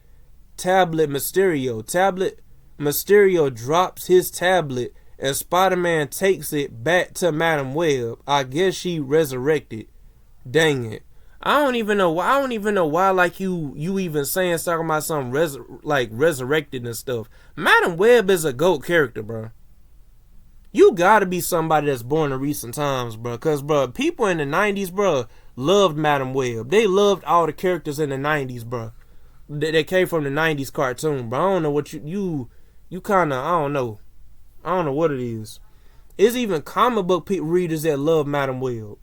Tablet Mysterio. Tablet Mysterio drops his tablet and Spider-Man takes it back to Madam Web. I guess she resurrected. Dang it. I don't even know why like you even saying talking about something resurrected and stuff. Madam Web is a GOAT character, bro. You gotta be somebody that's born in recent times, bro. Cause, bro, people in the 90s, bro, loved Madam Web. They loved all the characters in the 90s, bro. They came from the 90s cartoon, bro. I don't know what you kind of, I don't know what it is. It's even comic book readers that love Madam Web.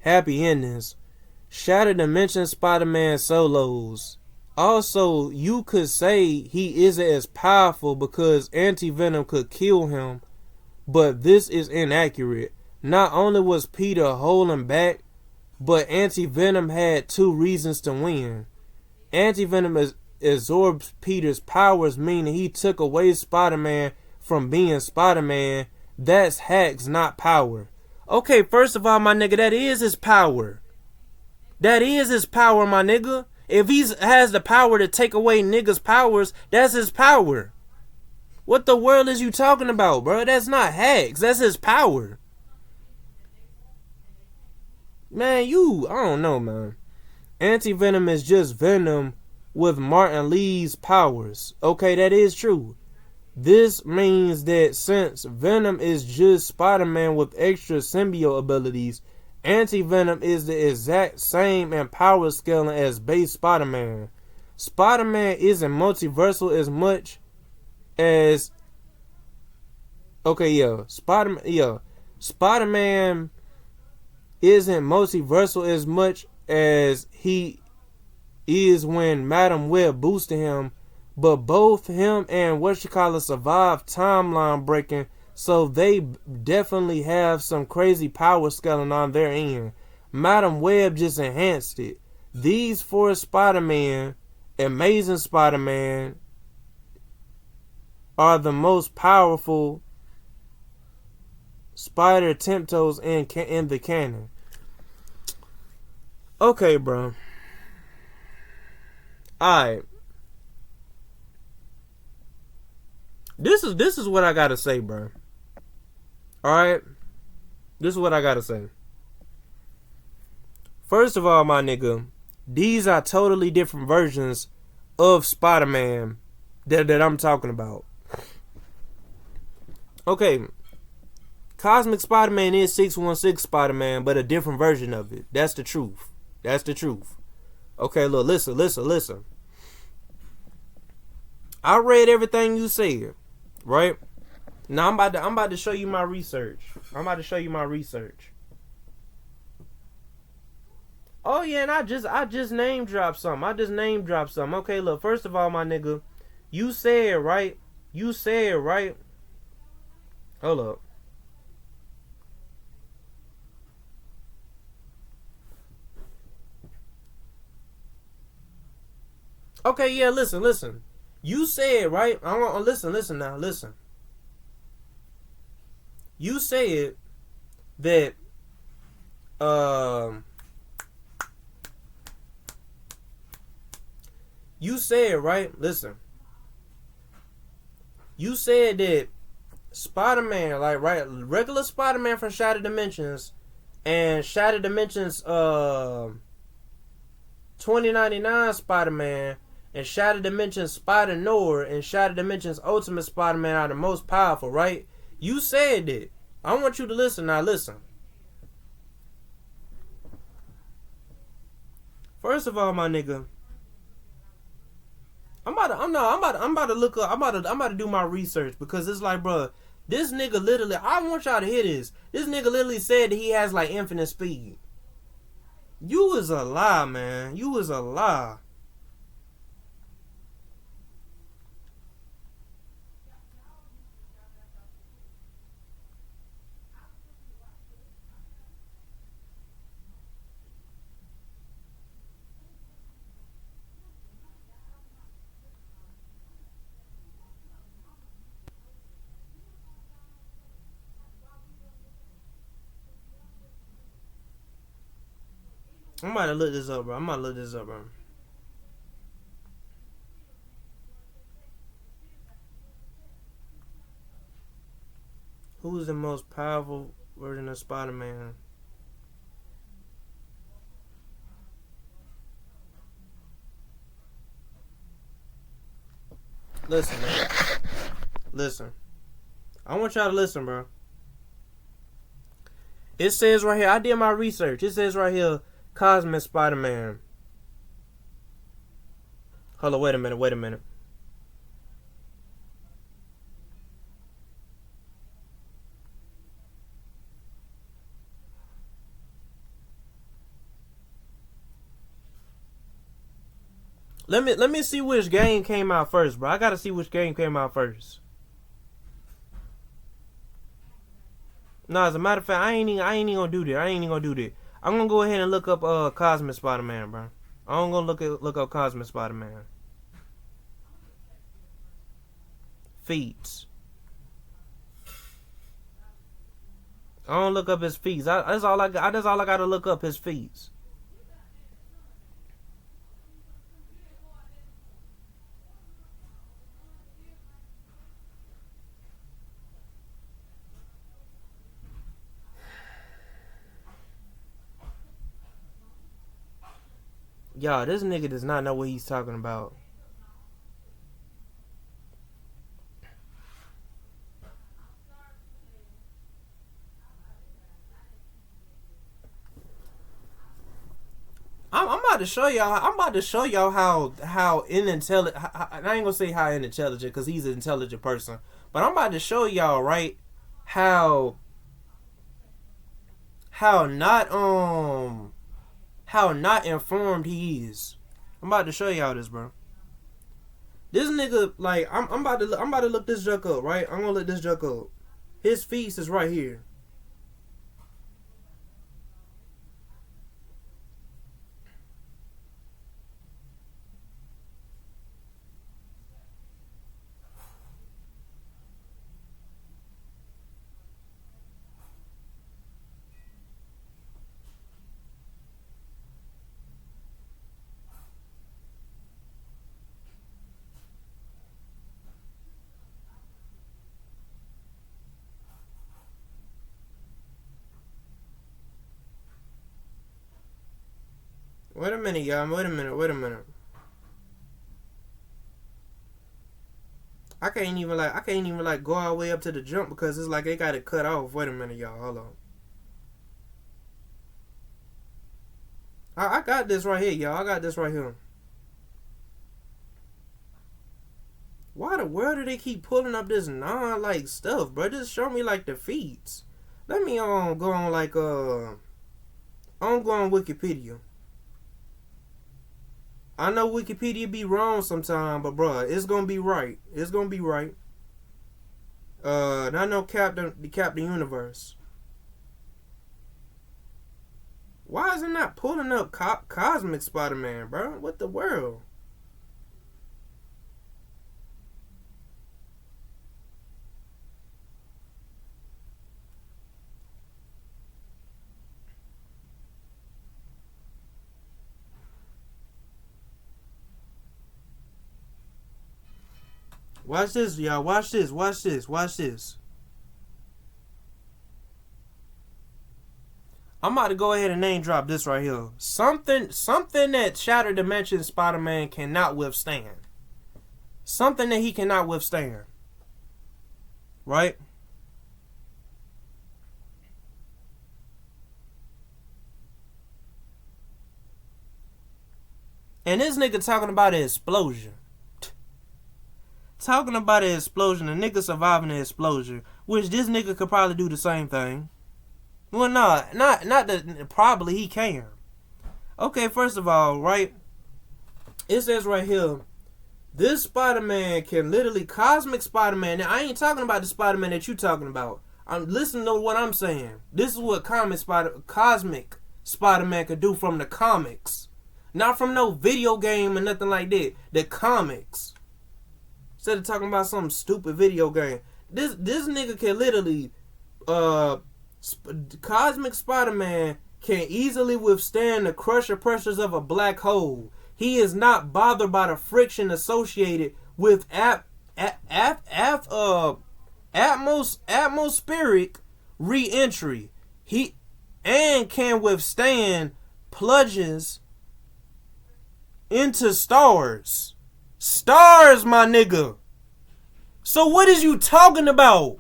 Happy endings. Shattered Dimensions Spiderman solos. Also, you could say he isn't as powerful because Anti-Venom could kill him, but this is inaccurate. Not only was Peter holding back, but Anti-Venom had 2 reasons to win. Anti-Venom absorbs Peter's powers, meaning he took away Spider-Man from being Spider-Man. That's hacks, not power. Okay, first of all, my nigga, that is his power. That is his power, my nigga. If he has the power to take away niggas' powers, that's his power. What the world is you talking about, bro? That's not hacks. That's his power. Man, I don't know, man. Anti-Venom is just Venom with Martin Lee's powers. Okay, that is true. This means that since Venom is just Spider-Man with extra symbiote abilities, Anti-Venom is the exact same in power scaling as base Spider-Man. Spider-Man isn't multiversal as much as... Spider-Man isn't multiversal as much as he is when Madam Web boosted him, but both him and survived timeline breaking, so they definitely have some crazy power scaling on their end. Madam Web just enhanced it. These four Spider-Man, Amazing Spider-Man, are the most powerful Spider Temptos in the canon. Okay, bro. Alright. This is what I gotta say, bro. Alright? This is what I gotta say. First of all, my nigga, these are totally different versions of Spider-Man that I'm talking about. Okay. Cosmic Spiderman is 616 Spider-Man, but a different version of it. That's the truth. That's the truth. Okay, look, listen. I read everything you said, right? Now I'm about to show you my research. Oh yeah, and I just name dropped something. Okay, look, first of all, my nigga, you said right. Hold up. Okay, yeah, listen. You said, right? I want listen now. You said that you said, right? Listen. You said that Spider-Man, like, right, regular Spider-Man from Shattered Dimensions and Shattered Dimensions 2099 Spider-Man and Shattered Dimensions Spider-Noir and Shattered Dimensions Ultimate Spider-Man are the most powerful, right? You said it. I want you to listen now. Listen. First of all, my nigga, I'm about to look up. I'm about to do my research because it's like, bro, this nigga literally. I want y'all to hear this. This nigga literally said that he has like infinite speed. You was a lie, man. You was a lie. I'm about to look this up, bro. Who is the most powerful version of Spider-Man? Listen, man. Listen. I want y'all to listen, bro. It says right here, I did my research. It says right here, Cosmic Spiderman. Hold on, wait a minute. Let me see which game came out first, bro. I gotta see which game came out first. No, as a matter of fact, I ain't even gonna do that. I'm gonna go ahead and look up Cosmic Spider-Man, bro. I'm gonna look up Cosmic Spider-Man. Feats. I don't look up his feats. That's all I gotta look up his feats. Y'all, this nigga does not know what he's talking about. I'm about to show y'all. I'm about to show y'all how unintelligent. I ain't gonna say how unintelligent because he's an intelligent person, but I'm about to show y'all right how not informed he is. I'm about to show y'all this, bro. This nigga, like, I'm about to look this junk up, right? I'm gonna look this junk up. His feast is right here. Wait a minute, y'all. Wait a minute. I can't even go all the way up to the jump because it's like they got it cut off. Wait a minute, y'all. Hold on. I got this right here, y'all. I got this right here. Why the world do they keep pulling up this non-like stuff, bro? Just show me like the feeds. Let me go on like I'm going Wikipedia. I know Wikipedia be wrong sometime, but bro, it's gonna be right. It's gonna be right. I know Captain Universe. Why is it not pulling up Cosmic Spiderman, bro? What the world? Watch this, y'all. Watch this. I'm about to go ahead and name drop this right here. Something that Shattered Dimensions Spiderman cannot withstand. Something that he cannot withstand. Right? And this nigga talking about an explosion. Talking about an explosion, a nigga surviving an explosion, which this nigga could probably do the same thing. Well, no, not that. Probably he can. Okay, first of all, right? It says right here, this Spider-Man can literally Cosmic Spiderman. Now, I ain't talking about the Spider-Man that you talking about. I'm listening to what I'm saying. This is what Cosmic Spider-Man could do from the comics, not from no video game or nothing like that. The comics. Instead of talking about some stupid video game, this nigga can literally, Cosmic Spider-Man can easily withstand the crusher pressures of a black hole. He is not bothered by the friction associated with atmospheric re-entry. He can withstand plunges into stars. Stars, my nigga. So what is you talking about?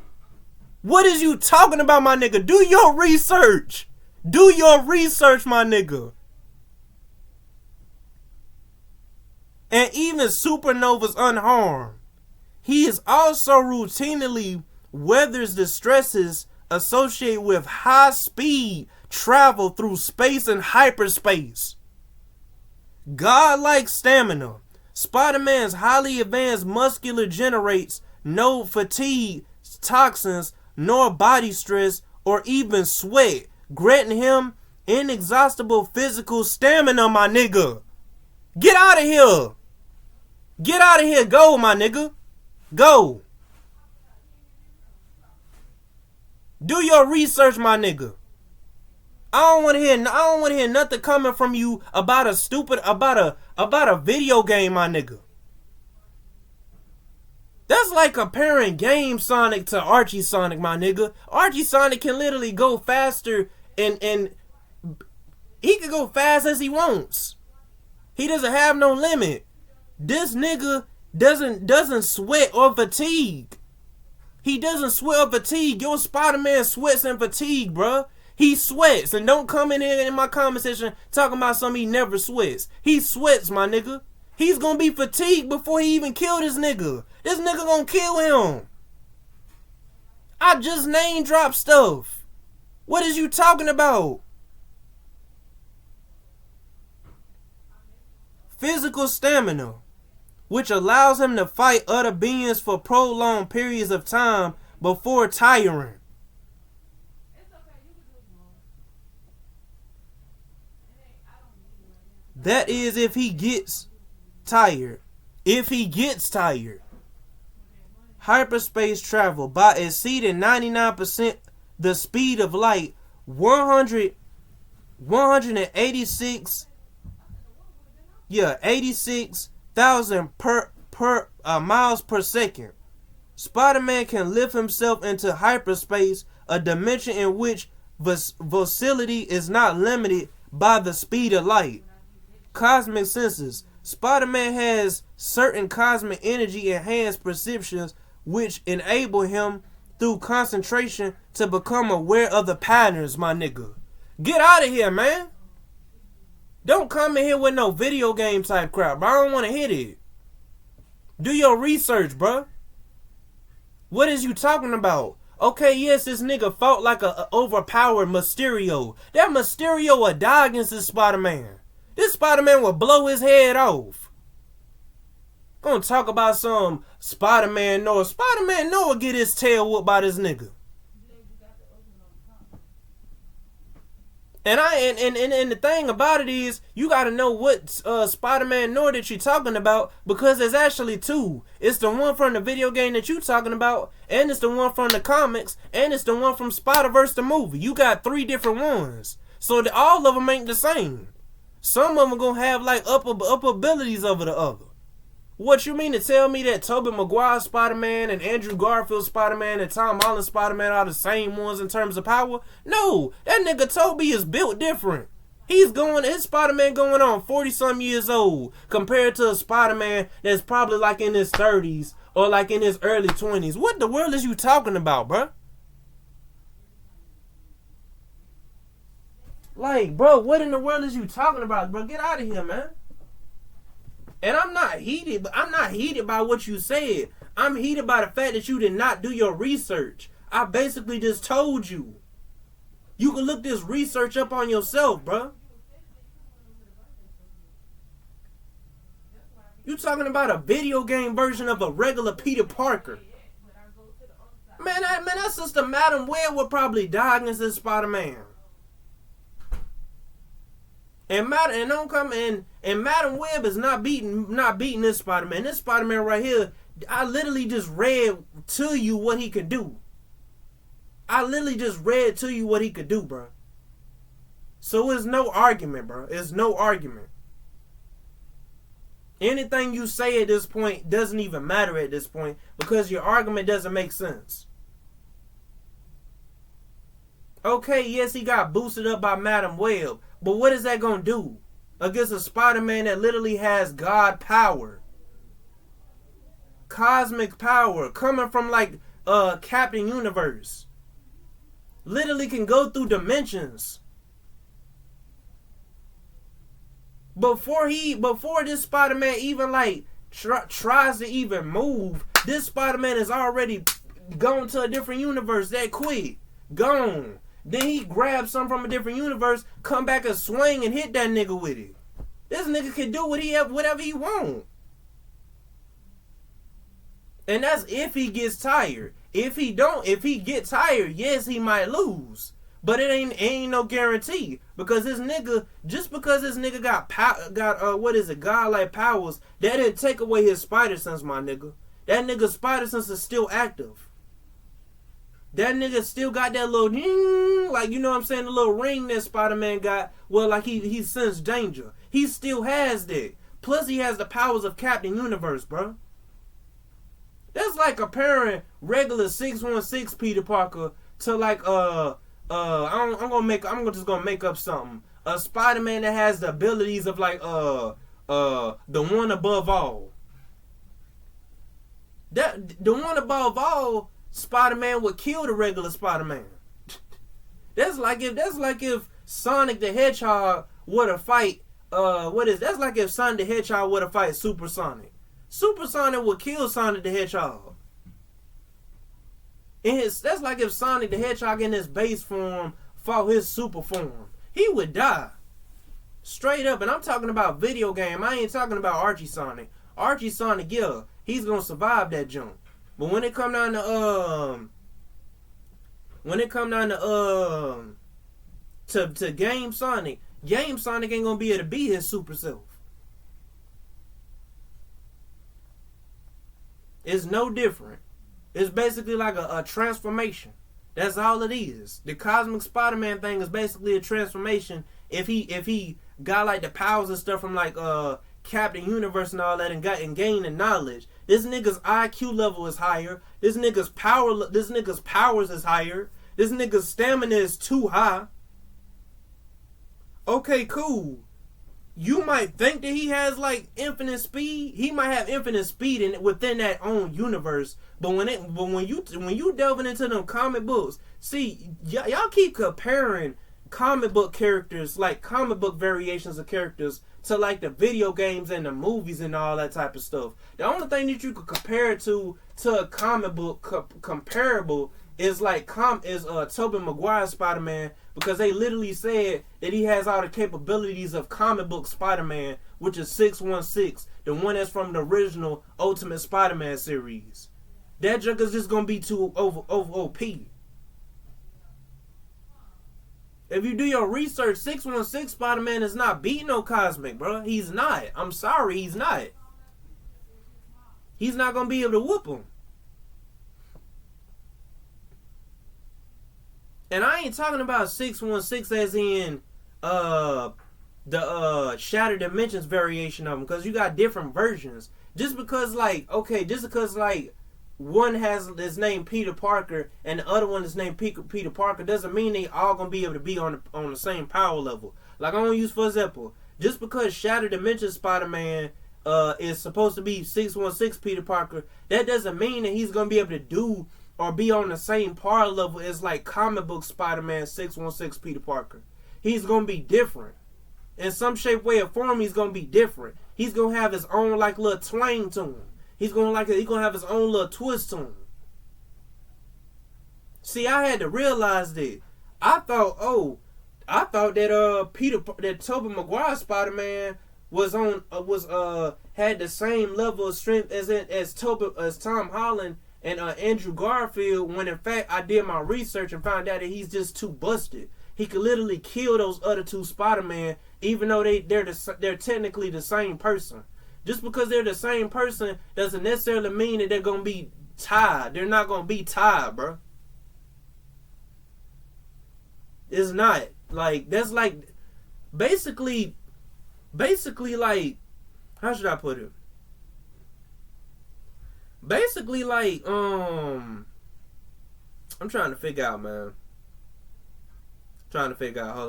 What is you talking about, my nigga? Do your research. Do your research, my nigga. And even supernovas unharmed. He is also routinely weathers the stresses associated with high speed travel through space and hyperspace. Godlike stamina. Spider-Man's highly advanced muscular generates no fatigue, toxins, nor body stress, or even sweat, granting him inexhaustible physical stamina, my nigga. Get out of here. Get out of here. Go, my nigga. Go. Do your research, my nigga. I don't want to hear nothing coming from you about a video game, my nigga. That's like comparing Game Sonic to Archie Sonic, my nigga. Archie Sonic can literally go faster and he can go fast as he wants. He doesn't have no limit. This nigga doesn't sweat or fatigue. He doesn't sweat or fatigue. Your Spider-Man sweats and fatigue, bruh. He sweats. And don't come in here in my comment section talking about something he never sweats. He sweats, my nigga. He's gonna be fatigued before he even kill this nigga. This nigga gonna kill him. I just name drop stuff. What is you talking about? Physical stamina, which allows him to fight other beings for prolonged periods of time before tiring. That is if he gets tired. If he gets tired. Hyperspace travel by exceeding 99% the speed of light, 86,000 miles per second. Spider-Man can lift himself into hyperspace, a dimension in which velocity is not limited by the speed of light. Cosmic senses. Spider-Man has certain cosmic energy enhanced perceptions which enable him through concentration to become aware of the patterns, my nigga. Get out of here, man. Don't come in here with no video game type crap, bro. I don't want to hit it. Do your research, bro. What is you talking about? Okay, yes, this nigga fought like a overpowered Mysterio. That Mysterio would die against this Spider-Man. This Spider-Man would blow his head off. Gonna talk about some Spider-Man Noah. Spider-Man Noah get his tail whooped by this nigga. And the thing about it is, you gotta know what Spider-Man Noah that you're talking about, because there's actually two. It's the one from the video game that you talking about, and it's the one from the comics, and it's the one from Spider-Verse the movie. You got three different ones, so that all of them ain't the same. Some of them gonna have like up abilities over the other. What you mean to tell me that Tobey Maguire Spider-Man and Andrew Garfield Spider-Man and Tom Holland Spider-Man are the same ones in terms of power? No, that nigga Tobey is built different. His Spider-Man going on 40-some years old compared to a Spider-Man that's probably like in his 30s or like in his early 20s. What the world is you talking about, bruh? Like, bro, what in the world is you talking about, bro? Get out of here, man. And I'm not heated by what you said. I'm heated by the fact that you did not do your research. I basically just told you. You can look this research up on yourself, bro. You talking about a video game version of a regular Peter Parker. Man, that sister Madam Web would probably die against this Spider-Man. And Madam Web is not beating this Spider-Man. This Spider-Man right here, I literally just read to you what he could do. Bro. So it's no argument, bro. It's no argument. Anything you say at this point doesn't even matter at this point because your argument doesn't make sense. Okay, yes, he got boosted up by Madam Web. But what is that going to do against a Spider-Man that literally has God power? Cosmic power coming from like Captain Universe. Literally can go through dimensions. Before this Spider-Man even like tries to even move, this Spider-Man is already gone to a different universe that quick. Gone. Then he grabs something from a different universe, come back and swing and hit that nigga with it. This nigga can do whatever he want. And that's if he gets tired. If he gets tired, yes, he might lose. But it ain't no guarantee. Because this nigga, just because this nigga got godlike powers, that didn't take away his spider sense, my nigga. That nigga's spider sense is still active. That nigga still got that little ding, like, you know what I'm saying, the little ring that Spider-Man got. Well, like he sensed danger. He still has that. Plus he has the powers of Captain Universe, bro. That's like comparing regular 616 Peter Parker to like I'm just gonna make up something. A Spider-Man that has the abilities of like the one above all. The one above all, Spider-Man would kill the regular Spider-Man. That's like if Sonic the Hedgehog were to fight. That's like if Sonic the Hedgehog were to fight Super Sonic. Super Sonic would kill Sonic the Hedgehog. That's like if Sonic the Hedgehog in his base form fought his super form. He would die. Straight up. And I'm talking about video game. I ain't talking about Archie Sonic. Archie Sonic, yeah, he's gonna survive that jump. But when it come down to Game Sonic ain't gonna be able to be his super self. It's no different. It's basically like a transformation. That's all it is. The Cosmic Spiderman thing is basically a transformation. If he got like the powers and stuff from like Captain Universe and all that and gained the knowledge, this nigga's IQ level is higher. This nigga's powers is higher. This nigga's stamina is too high. Okay, cool. You might think that he has like infinite speed. He might have infinite speed within that own universe. But when you delving into them comic books, see y'all keep comparing comic book characters, like comic book variations of characters, to like the video games and the movies and all that type of stuff. The only thing that you could compare it to a comic book comparable is Tobey Maguire's Spider-Man, because they literally said that he has all the capabilities of comic book Spider-Man, which is 616, the one that's from the original Ultimate Spider-Man series. That Joker's just gonna be too over OP. If you do your research, 616 Spider-Man is not beating no Cosmic, bro. He's not. I'm sorry, he's not. He's not gonna be able to whoop him. And I ain't talking about 616 as in the Shattered Dimensions variation of them, because you got different versions. Just because one has his name Peter Parker and the other one is named Peter Parker doesn't mean they all gonna be able to be on the same power level. Like I'm gonna use for example, just because Shattered Dimensions Spider-Man is supposed to be 616 Peter Parker, that doesn't mean that he's gonna be able to do or be on the same power level as like comic book Spider-Man 616 Peter Parker. He's gonna be different. In some shape, way, or form, he's gonna be different. He's gonna have his own like little twang to him. He's gonna have his own little twist to him. See, I had to realize that. I thought that Tobey Maguire Spider-Man had the same level of strength as Tom Holland and Andrew Garfield, when in fact I did my research and found out that he's just too busted. He could literally kill those other two Spider-Man, even though they're technically the same person. Just because they're the same person doesn't necessarily mean that they're gonna be tied. They're not gonna be tied, bro. It's not. Like, that's like basically like, how should I put it? Basically like I'm trying to figure out, man. Hold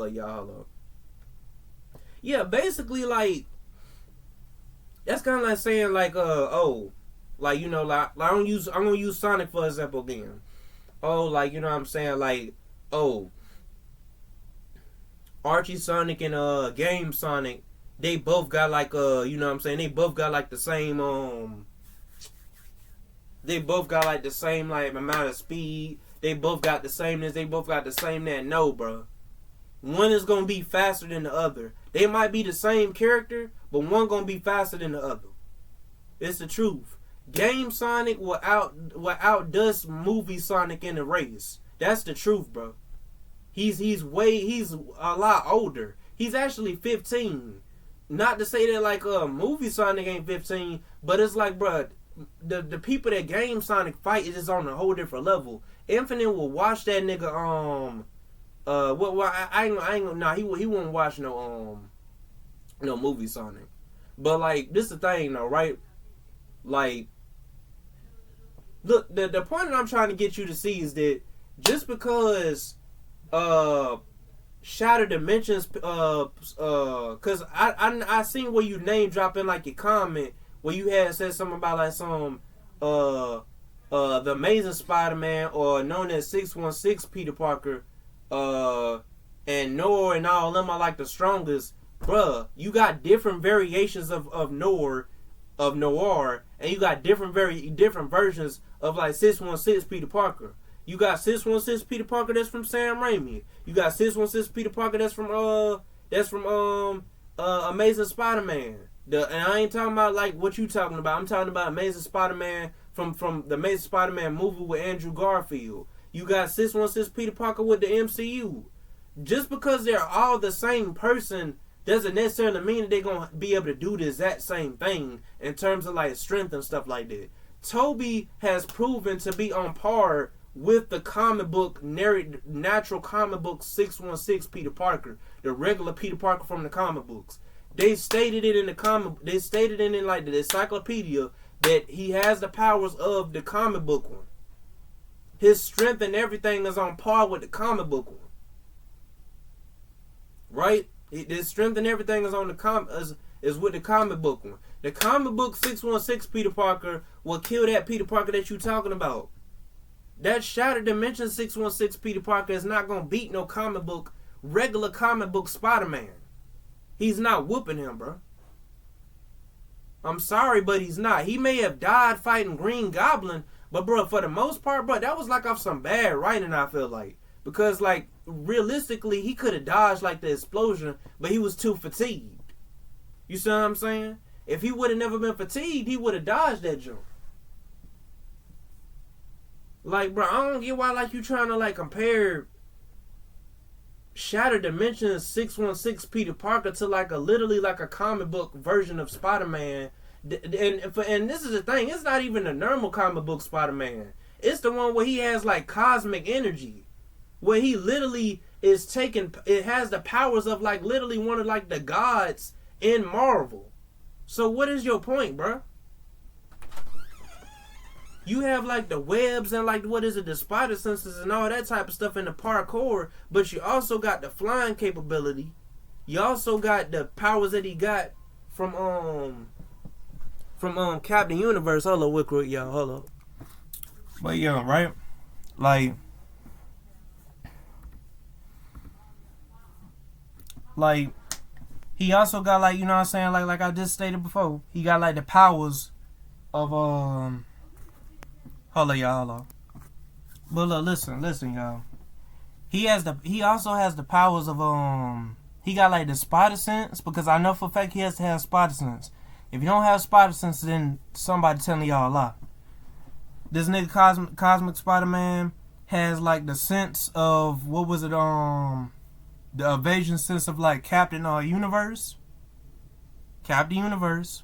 on. Yeah, basically like that's kind of like saying like like, you know, like I'm gonna use Sonic for example again. Like, you know what I'm saying, like Archie Sonic and Game Sonic, they both got like you know what I'm saying, they both got like the same like amount of speed. They both got the sameness. They both got the same that. No, bro. One is gonna be faster than the other. They might be the same character, but one gonna be faster than the other. It's the truth. Game Sonic will outdoes movie Sonic in the race. That's the truth, bro. He's a lot older. He's actually 15. Not to say that like movie Sonic ain't 15, but it's like, bro, the people that Game Sonic fight is just on a whole different level. Infinite will watch that nigga he won't watch no movie Sonic. But like, this is the thing though, right? Like, look, the point that I'm trying to get you to see is that just because Shattered Dimensions, cause I seen where you name drop in like your comment where you had said something about like some the Amazing Spider-Man, or known as 616 Peter Parker, and Noir and all them are like the strongest. Bruh, you got different variations of Noir, and you got different versions of like 616 Peter Parker. You got 616 Peter Parker that's from Sam Raimi. You got 616 Peter Parker that's from Amazing Spider-Man. And I ain't talking about like what you talking about. I'm talking about Amazing Spider-Man from the Amazing Spider-Man movie with Andrew Garfield. You got 616 Peter Parker with the MCU. Just because they're all the same person doesn't necessarily mean that they're gonna be able to do the exact same thing in terms of like strength and stuff like that. Toby has proven to be on par with the comic book natural comic book 616 Peter Parker, the regular Peter Parker from the comic books. They stated it in the comic. They stated it in like the encyclopedia that he has the powers of the comic book one. His strength and everything is on par with the comic book one. Right? His strength and everything is on the is with the comic book one. The comic book 616 Peter Parker will kill that Peter Parker that you talking about. That Shattered Dimensions 616 Peter Parker is not gonna beat no regular comic book Spider-Man. He's not whooping him, bro. I'm sorry, but he's not. He may have died fighting Green Goblin, but bro, for the most part, bro, that was like off some bad writing, I feel like. Because like realistically, he could have dodged like the explosion, but he was too fatigued. You see what I'm saying? If he would have never been fatigued, he would have dodged that jump. Like, bro, I don't get why like you trying to like compare Shattered Dimensions 616 Peter Parker to like literally like a comic book version of Spider-Man. And this is the thing, it's not even a normal comic book Spider-Man. It's the one where he has like cosmic energy, where he literally is it has the powers of like literally one of like the gods in Marvel. So what is your point, bro? You have like the webs and like the spider senses and all that type of stuff in the parkour, but you also got the flying capability. You also got the powers that he got from Captain Universe. Hold up, quick, y'all. Hold up. But yeah, right? Like he also got like, you know what I'm saying, like I just stated before, he got like the powers of hold on, y'all, hold on. But look, listen, y'all. He also has the powers of he got like the spider sense, because I know for a fact he has to have spider sense. If you don't have spider sense, then somebody telling y'all a lie. This nigga Cosmic Spiderman has like the sense of, what was it, the evasion sense of like Captain Universe. Captain Universe.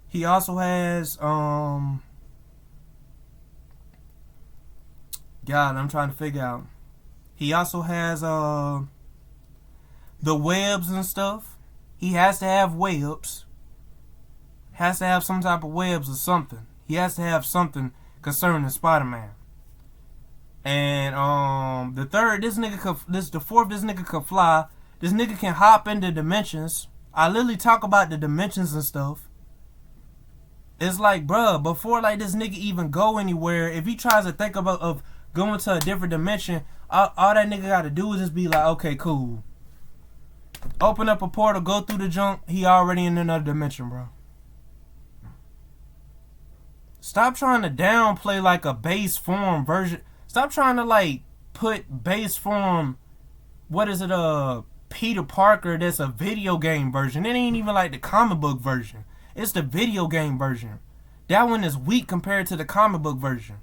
He also has God, I'm trying to figure out. He also has the webs and stuff. He has to have webs. Has to have some type of webs or something. He has to have something concerning Spider-Man. And the third, the fourth, this nigga could fly. This nigga can hop into dimensions. I literally talk about the dimensions and stuff. It's like, bruh, before like this nigga even go anywhere, if he tries to think of going to a different dimension, all that nigga gotta do is just be like, okay, cool. Open up a portal, go through the junk, he already in another dimension, bro. Stop trying to downplay like a base form version. Stop trying to like put base form, what is it, Peter Parker that's a video game version. It ain't even like the comic book version. It's the video game version. That one is weak compared to the comic book version.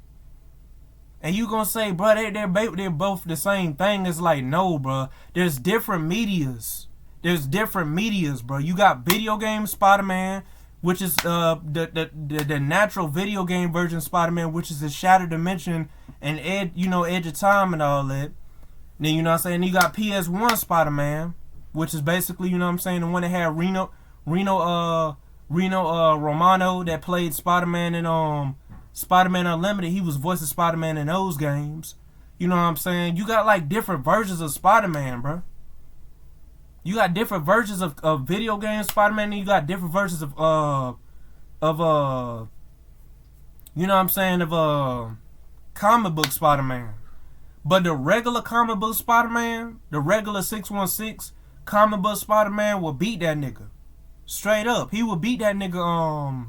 And you gonna say, bro, they're both the same thing? It's like, no, bro. There's different medias. Bro. You got video game Spider-Man, which is the natural video game version Spider-Man, which is the Shattered Dimension and Edge of Time and all that. Then you know what I'm saying, you got PS1 Spider-Man, which is basically, you know what I'm saying, the one that had Reno Romano that played Spider-Man in Spider-Man Unlimited. He was voicing Spider-Man in those games. You know what I'm saying? You got like different versions of Spider-Man, bro. You got different versions of video game Spider-Man, and you got different versions of you know what I'm saying, of comic book Spider-Man. But the regular comic book Spider-Man, the regular 616 comic book Spider-Man will beat that nigga. Straight up. He would beat that nigga,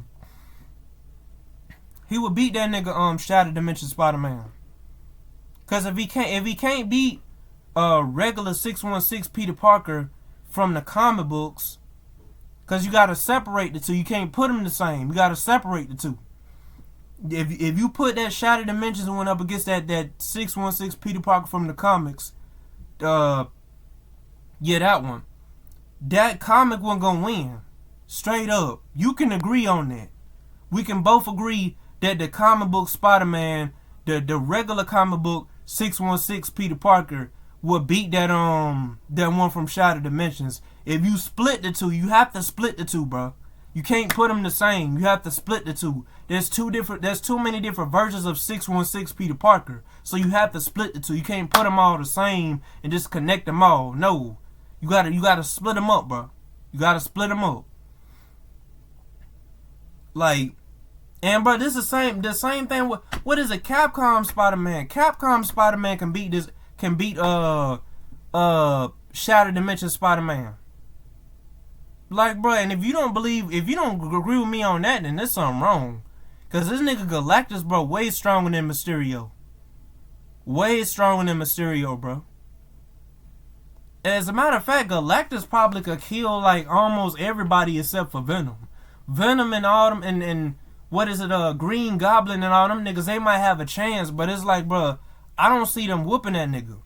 Shattered Dimensions Spider-Man. Cause if he can't beat regular 616 Peter Parker from the comic books, cause you gotta separate the two. You can't put them the same. You gotta separate the two. If you put that Shattered Dimensions one up against that 616 Peter Parker from the comics, yeah, that one. That comic one gonna win. Straight up. You can agree on that. We can both agree that the comic book Spider-Man, the regular comic book 616 Peter Parker will beat that one from Shattered Dimensions. If you split the two, you have to split the two, bro. You can't put them the same. You have to split the two. There's too many different versions of 616 Peter Parker. So you have to split the two. You can't put them all the same and just connect them all. No. You gotta split them up, bro. You gotta split them up. Like, and bro, this is the same thing with, what is it, Capcom Spider-Man? Capcom Spider-Man can beat Shattered Dimensions Spider-Man. Like, bro, and if you don't agree with me on that, then there's something wrong. Cause this nigga Galactus, bro, way stronger than Mysterio. Way stronger than Mysterio, bro. As a matter of fact, Galactus probably could kill like almost everybody except for Venom. Venom and all them and what is it, Green Goblin and all them niggas, they might have a chance, but it's like, bro, I don't see them whooping that nigga.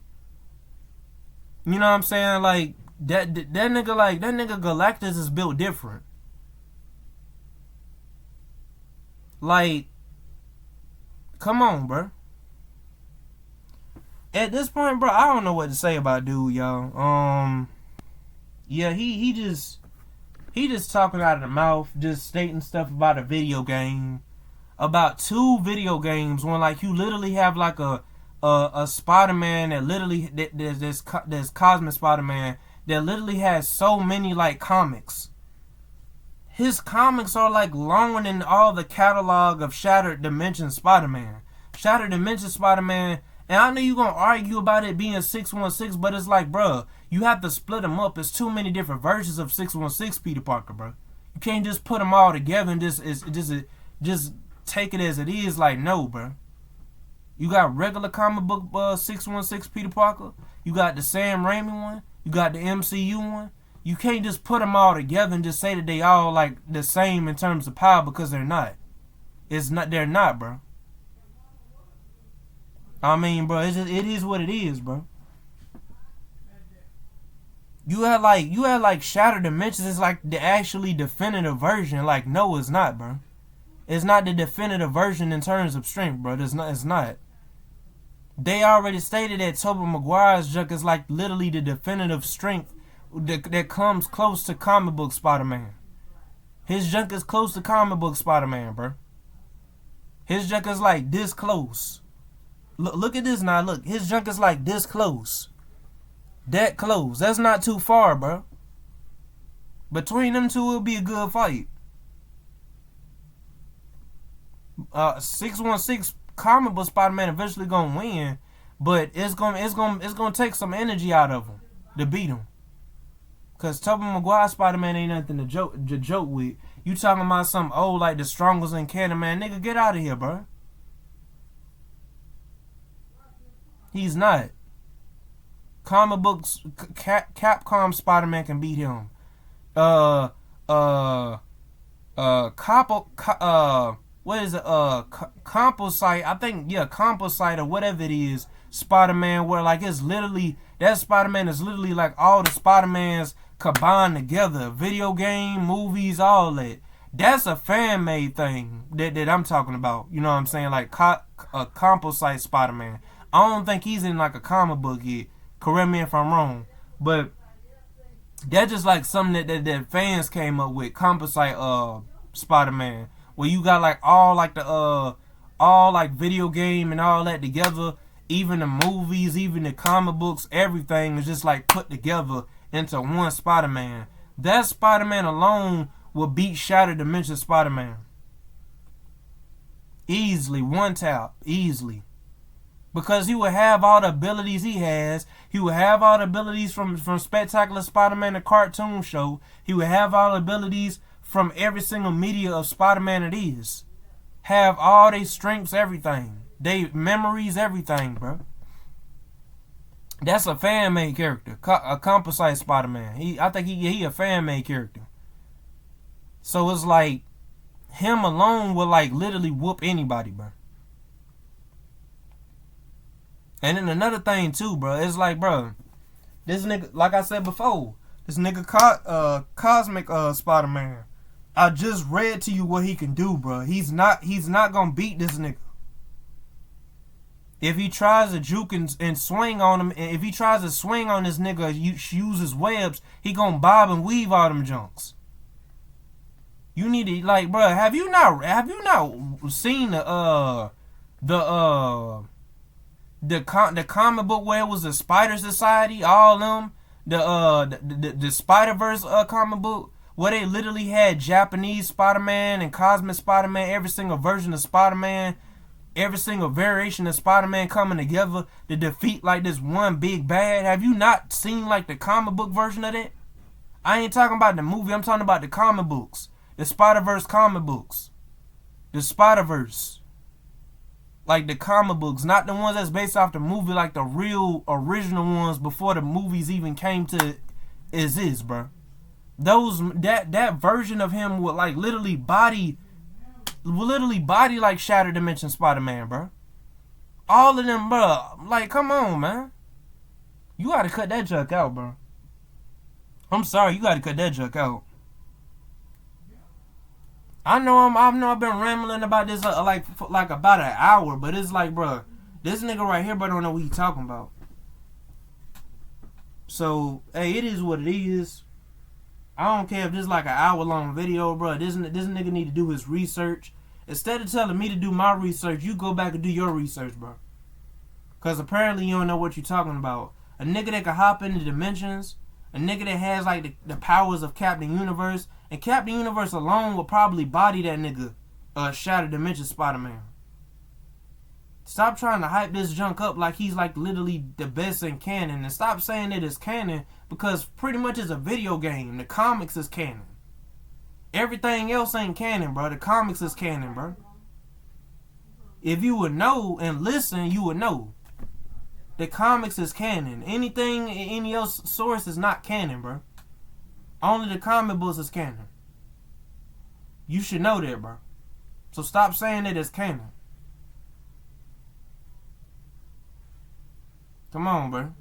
You know what I'm saying? Like that nigga Galactus is built different. Like, come on, bro. At this point, bro, I don't know what to say about dude, y'all. Yeah, he just talking out of the mouth, just stating stuff about a video game, about two video games, when like you literally have like a Spider-Man that literally there's Cosmic Spiderman that literally has so many like comics. His comics are like longer than all the catalog of Shattered Dimensions Spider-Man. Shattered Dimensions Spider-Man. And I know you're going to argue about it being 616, but it's like, bro, you have to split them up. It's too many different versions of 616 Peter Parker, bro. You can't just put them all together and just take it as it is. Like, no, bro. You got regular comic book 616 Peter Parker. You got the Sam Raimi one. You got the MCU one. You can't just put them all together and just say that they all like the same in terms of power, because they're not. They're not, bro. I mean, bro, it is what it is, bro. You had like Shattered Dimensions is like the actually definitive version. Like, no, it's not, bro. It's not the definitive version in terms of strength, bro. It's not. They already stated that Tobey Maguire's junk is like literally the definitive strength that comes close to comic book Spider-Man. His junk is close to comic book Spider-Man, bro. His junk is like this close. Look at this now. Look, his junk is like this close. That close. That's not too far, bro. Between them two, it'll be a good fight. 616 comic book Spider-Man eventually gonna win, but it's gonna take some energy out of him to beat him. Cause Tobey Maguire Spider-Man ain't nothing to joke with. You talking about something old like the strongest in canon, man? Nigga, get out of here, bro. He's not. Comic books, Capcom Spider-Man can beat him. What is it? Composite, I think, yeah, Composite or whatever it is, Spider-Man, where like it's literally, that Spider-Man is literally like all the Spider-Mans combined together. Video game, movies, all that. That's a fan-made thing that I'm talking about. You know what I'm saying? Like a Composite Spider-Man. I don't think he's in like a comic book yet. Correct me if I'm wrong. But that's just like something that fans came up with. Composite Spider-Man. Where you got like all like video game and all that together. Even the movies, even the comic books, everything is just like put together into one Spider-Man. That Spider-Man alone will beat Shattered Dimensions Spider-Man. Easily, one tap, easily. Because he will have all the abilities he has. He will have all the abilities from Spectacular Spider-Man, the cartoon show. He will have all the abilities from every single media of Spider-Man it is. Have all their strengths, everything. They memories, everything, bro. That's a fan-made character. A composite Spider-Man. I think he a fan-made character. So it's like, him alone will like literally whoop anybody, bro. And then another thing too, bro, it's like, bro, this nigga, like I said before, this nigga Cosmic Spiderman. I just read to you what he can do, bro. He's not gonna beat this nigga. If he tries to juke and swing on him, if he tries to swing on this nigga, use his webs, he gonna bob and weave all them junks. You need to, like, bro, have you not seen the comic book where it was the Spider Society, all them, the Spider-Verse comic book, where they literally had Japanese Spider-Man and Cosmic Spiderman, every single version of Spider-Man, every single variation of Spider-Man coming together to defeat like this one big bad. Have you not seen like the comic book version of that? I ain't talking about the movie, I'm talking about the comic books. The Spider-Verse comic books. The Spider-Verse. Like the comic books, not the ones that's based off the movie, like the real original ones before the movies even came to exist, bro. That version of him would like literally body like Shattered Dimensions Spider-Man, bro. All of them, bro. Like, come on, man. You gotta cut that junk out, bro. I'm sorry, you gotta cut that junk out. I know I've been rambling about this like about an hour, but it's like, bro, this nigga right here, bro, don't know what he talking about. So, hey, it is what it is. I don't care if this is like an hour-long video, bro. This nigga need to do his research. Instead of telling me to do my research, you go back and do your research, bro. Because apparently you don't know what you're talking about. A nigga that can hop into dimensions, a nigga that has like the powers of Captain Universe, and Captain Universe alone will probably body that nigga, Shattered Dimensions Spider-Man. Stop trying to hype this junk up like he's like literally the best in canon, and stop saying it is canon, because pretty much it's a video game. The comics is canon. Everything else ain't canon, bro. The comics is canon, bro. If you would know and listen, you would know. The comics is canon. Anything, any else source is not canon, bro. Only the comic books is canon. You should know that, bro. So stop saying it as canon. Come on, bro.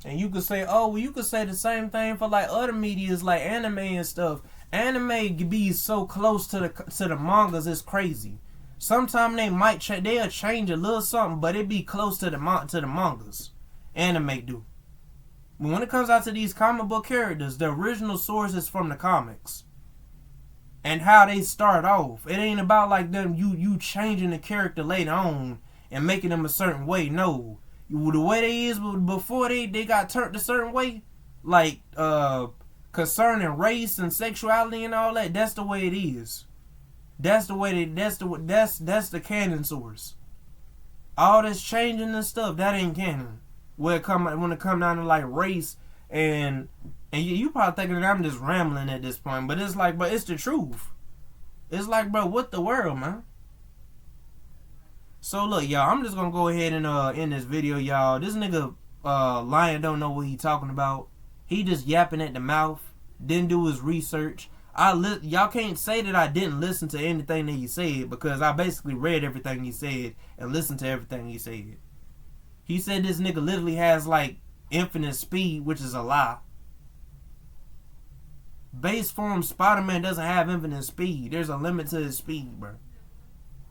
And you could say, oh, well, you could say the same thing for like other medias like anime and stuff. Anime be so close to the mangas, it's crazy. Sometimes they'll change a little something, but it be close to the mangas. Anime do. But when it comes out to these comic book characters, the original source is from the comics. And how they start off. It ain't about like them you changing the character later on and making them a certain way. No. The way they is before they got turned a certain way, like concerning race and sexuality and all that, that's the way it is. That's the canon source. All this changing and stuff, that ain't canon. When it come down to like race and you probably thinking that I'm just rambling at this point, but it's like, but it's the truth. It's like, bro, what the world, man? So look, y'all, I'm just gonna go ahead and end this video, y'all. This nigga Lion don't know what he talking about. He just yapping at the mouth. Didn't do his research. Y'all can't say that I didn't listen to anything that he said, because I basically read everything he said and listened to everything he said. He said this nigga literally has like infinite speed, which is a lie. Base form Spider-Man doesn't have infinite speed. There's a limit to his speed, bro.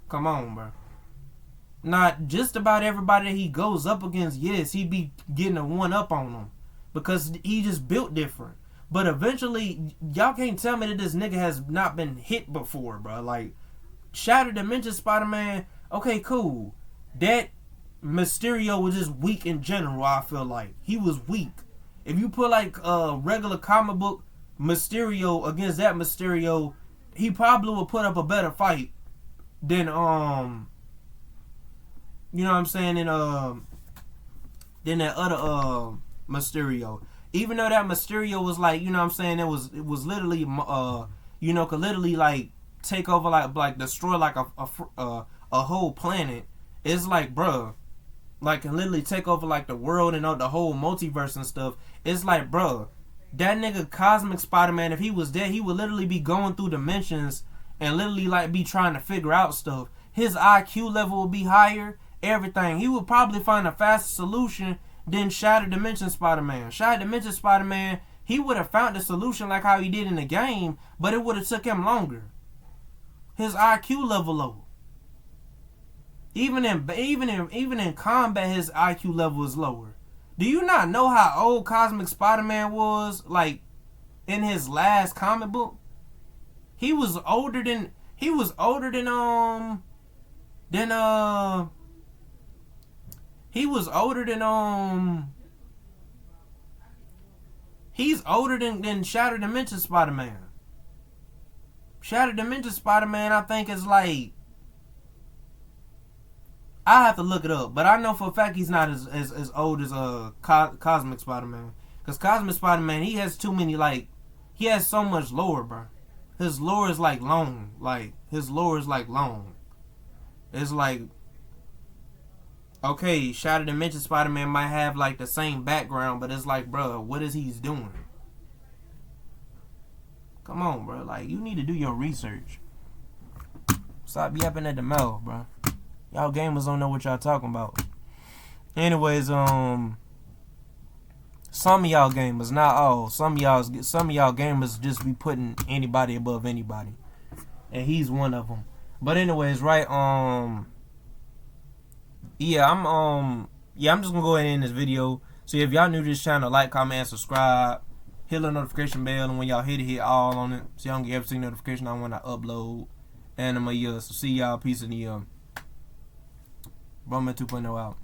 Come on, bro. Not just about everybody that he goes up against, yes, he be getting a one up on them, because he just built different. But eventually, y'all can't tell me that this nigga has not been hit before, bro. Like, Shattered Dimensions Spider-Man, okay, cool. That Mysterio was just weak in general. I feel like he was weak. If you put like a regular comic book Mysterio against that Mysterio, he probably would put up a better fight than you know what I'm saying, than that other Mysterio. Even though that Mysterio was like, you know what I'm saying, it was literally you know, could literally like take over, like destroy like a whole planet. It's like, bruh, like can literally take over like the world and the whole multiverse and stuff. It's like, bruh, that nigga Cosmic Spiderman, if he was dead, he would literally be going through dimensions and literally like be trying to figure out stuff. His IQ level would be higher, everything. He would probably find a faster solution than Shattered Dimensions Spider-Man. Shattered Dimensions Spider-Man, he would have found the solution like how he did in the game, but it would have took him longer. His IQ level low. Even in combat, his IQ level is lower. Do you not know how old Cosmic Spider-Man was, like, in his last comic book? He was older than he's older than Shattered Dimensions Spider-Man. Shattered Dimensions Spider-Man, I think, is like, I have to look it up, but I know for a fact he's not as old as Cosmic Spider-Man. Because Cosmic Spider-Man, he has too many, like, he has so much lore, bro. His lore is like long. Like, his lore is like long. It's like, okay, Shattered Dimensions Spider-Man might have like the same background, but it's like, bro, what is he doing? Come on, bro. Like, you need to do your research. Stop yapping at the mouth, bro. Y'all gamers don't know what y'all talking about. Anyways, some of y'all gamers, not all, some of y'all gamers just be putting anybody above anybody, and he's one of them. But anyways, right, I'm just gonna go ahead and end this video. So if y'all new to this channel, like, comment, and subscribe. Hit the notification bell, and when y'all hit all on it, so y'all can get every single notification on when I upload. And so see y'all. Peace in the Bowman 2.0 out.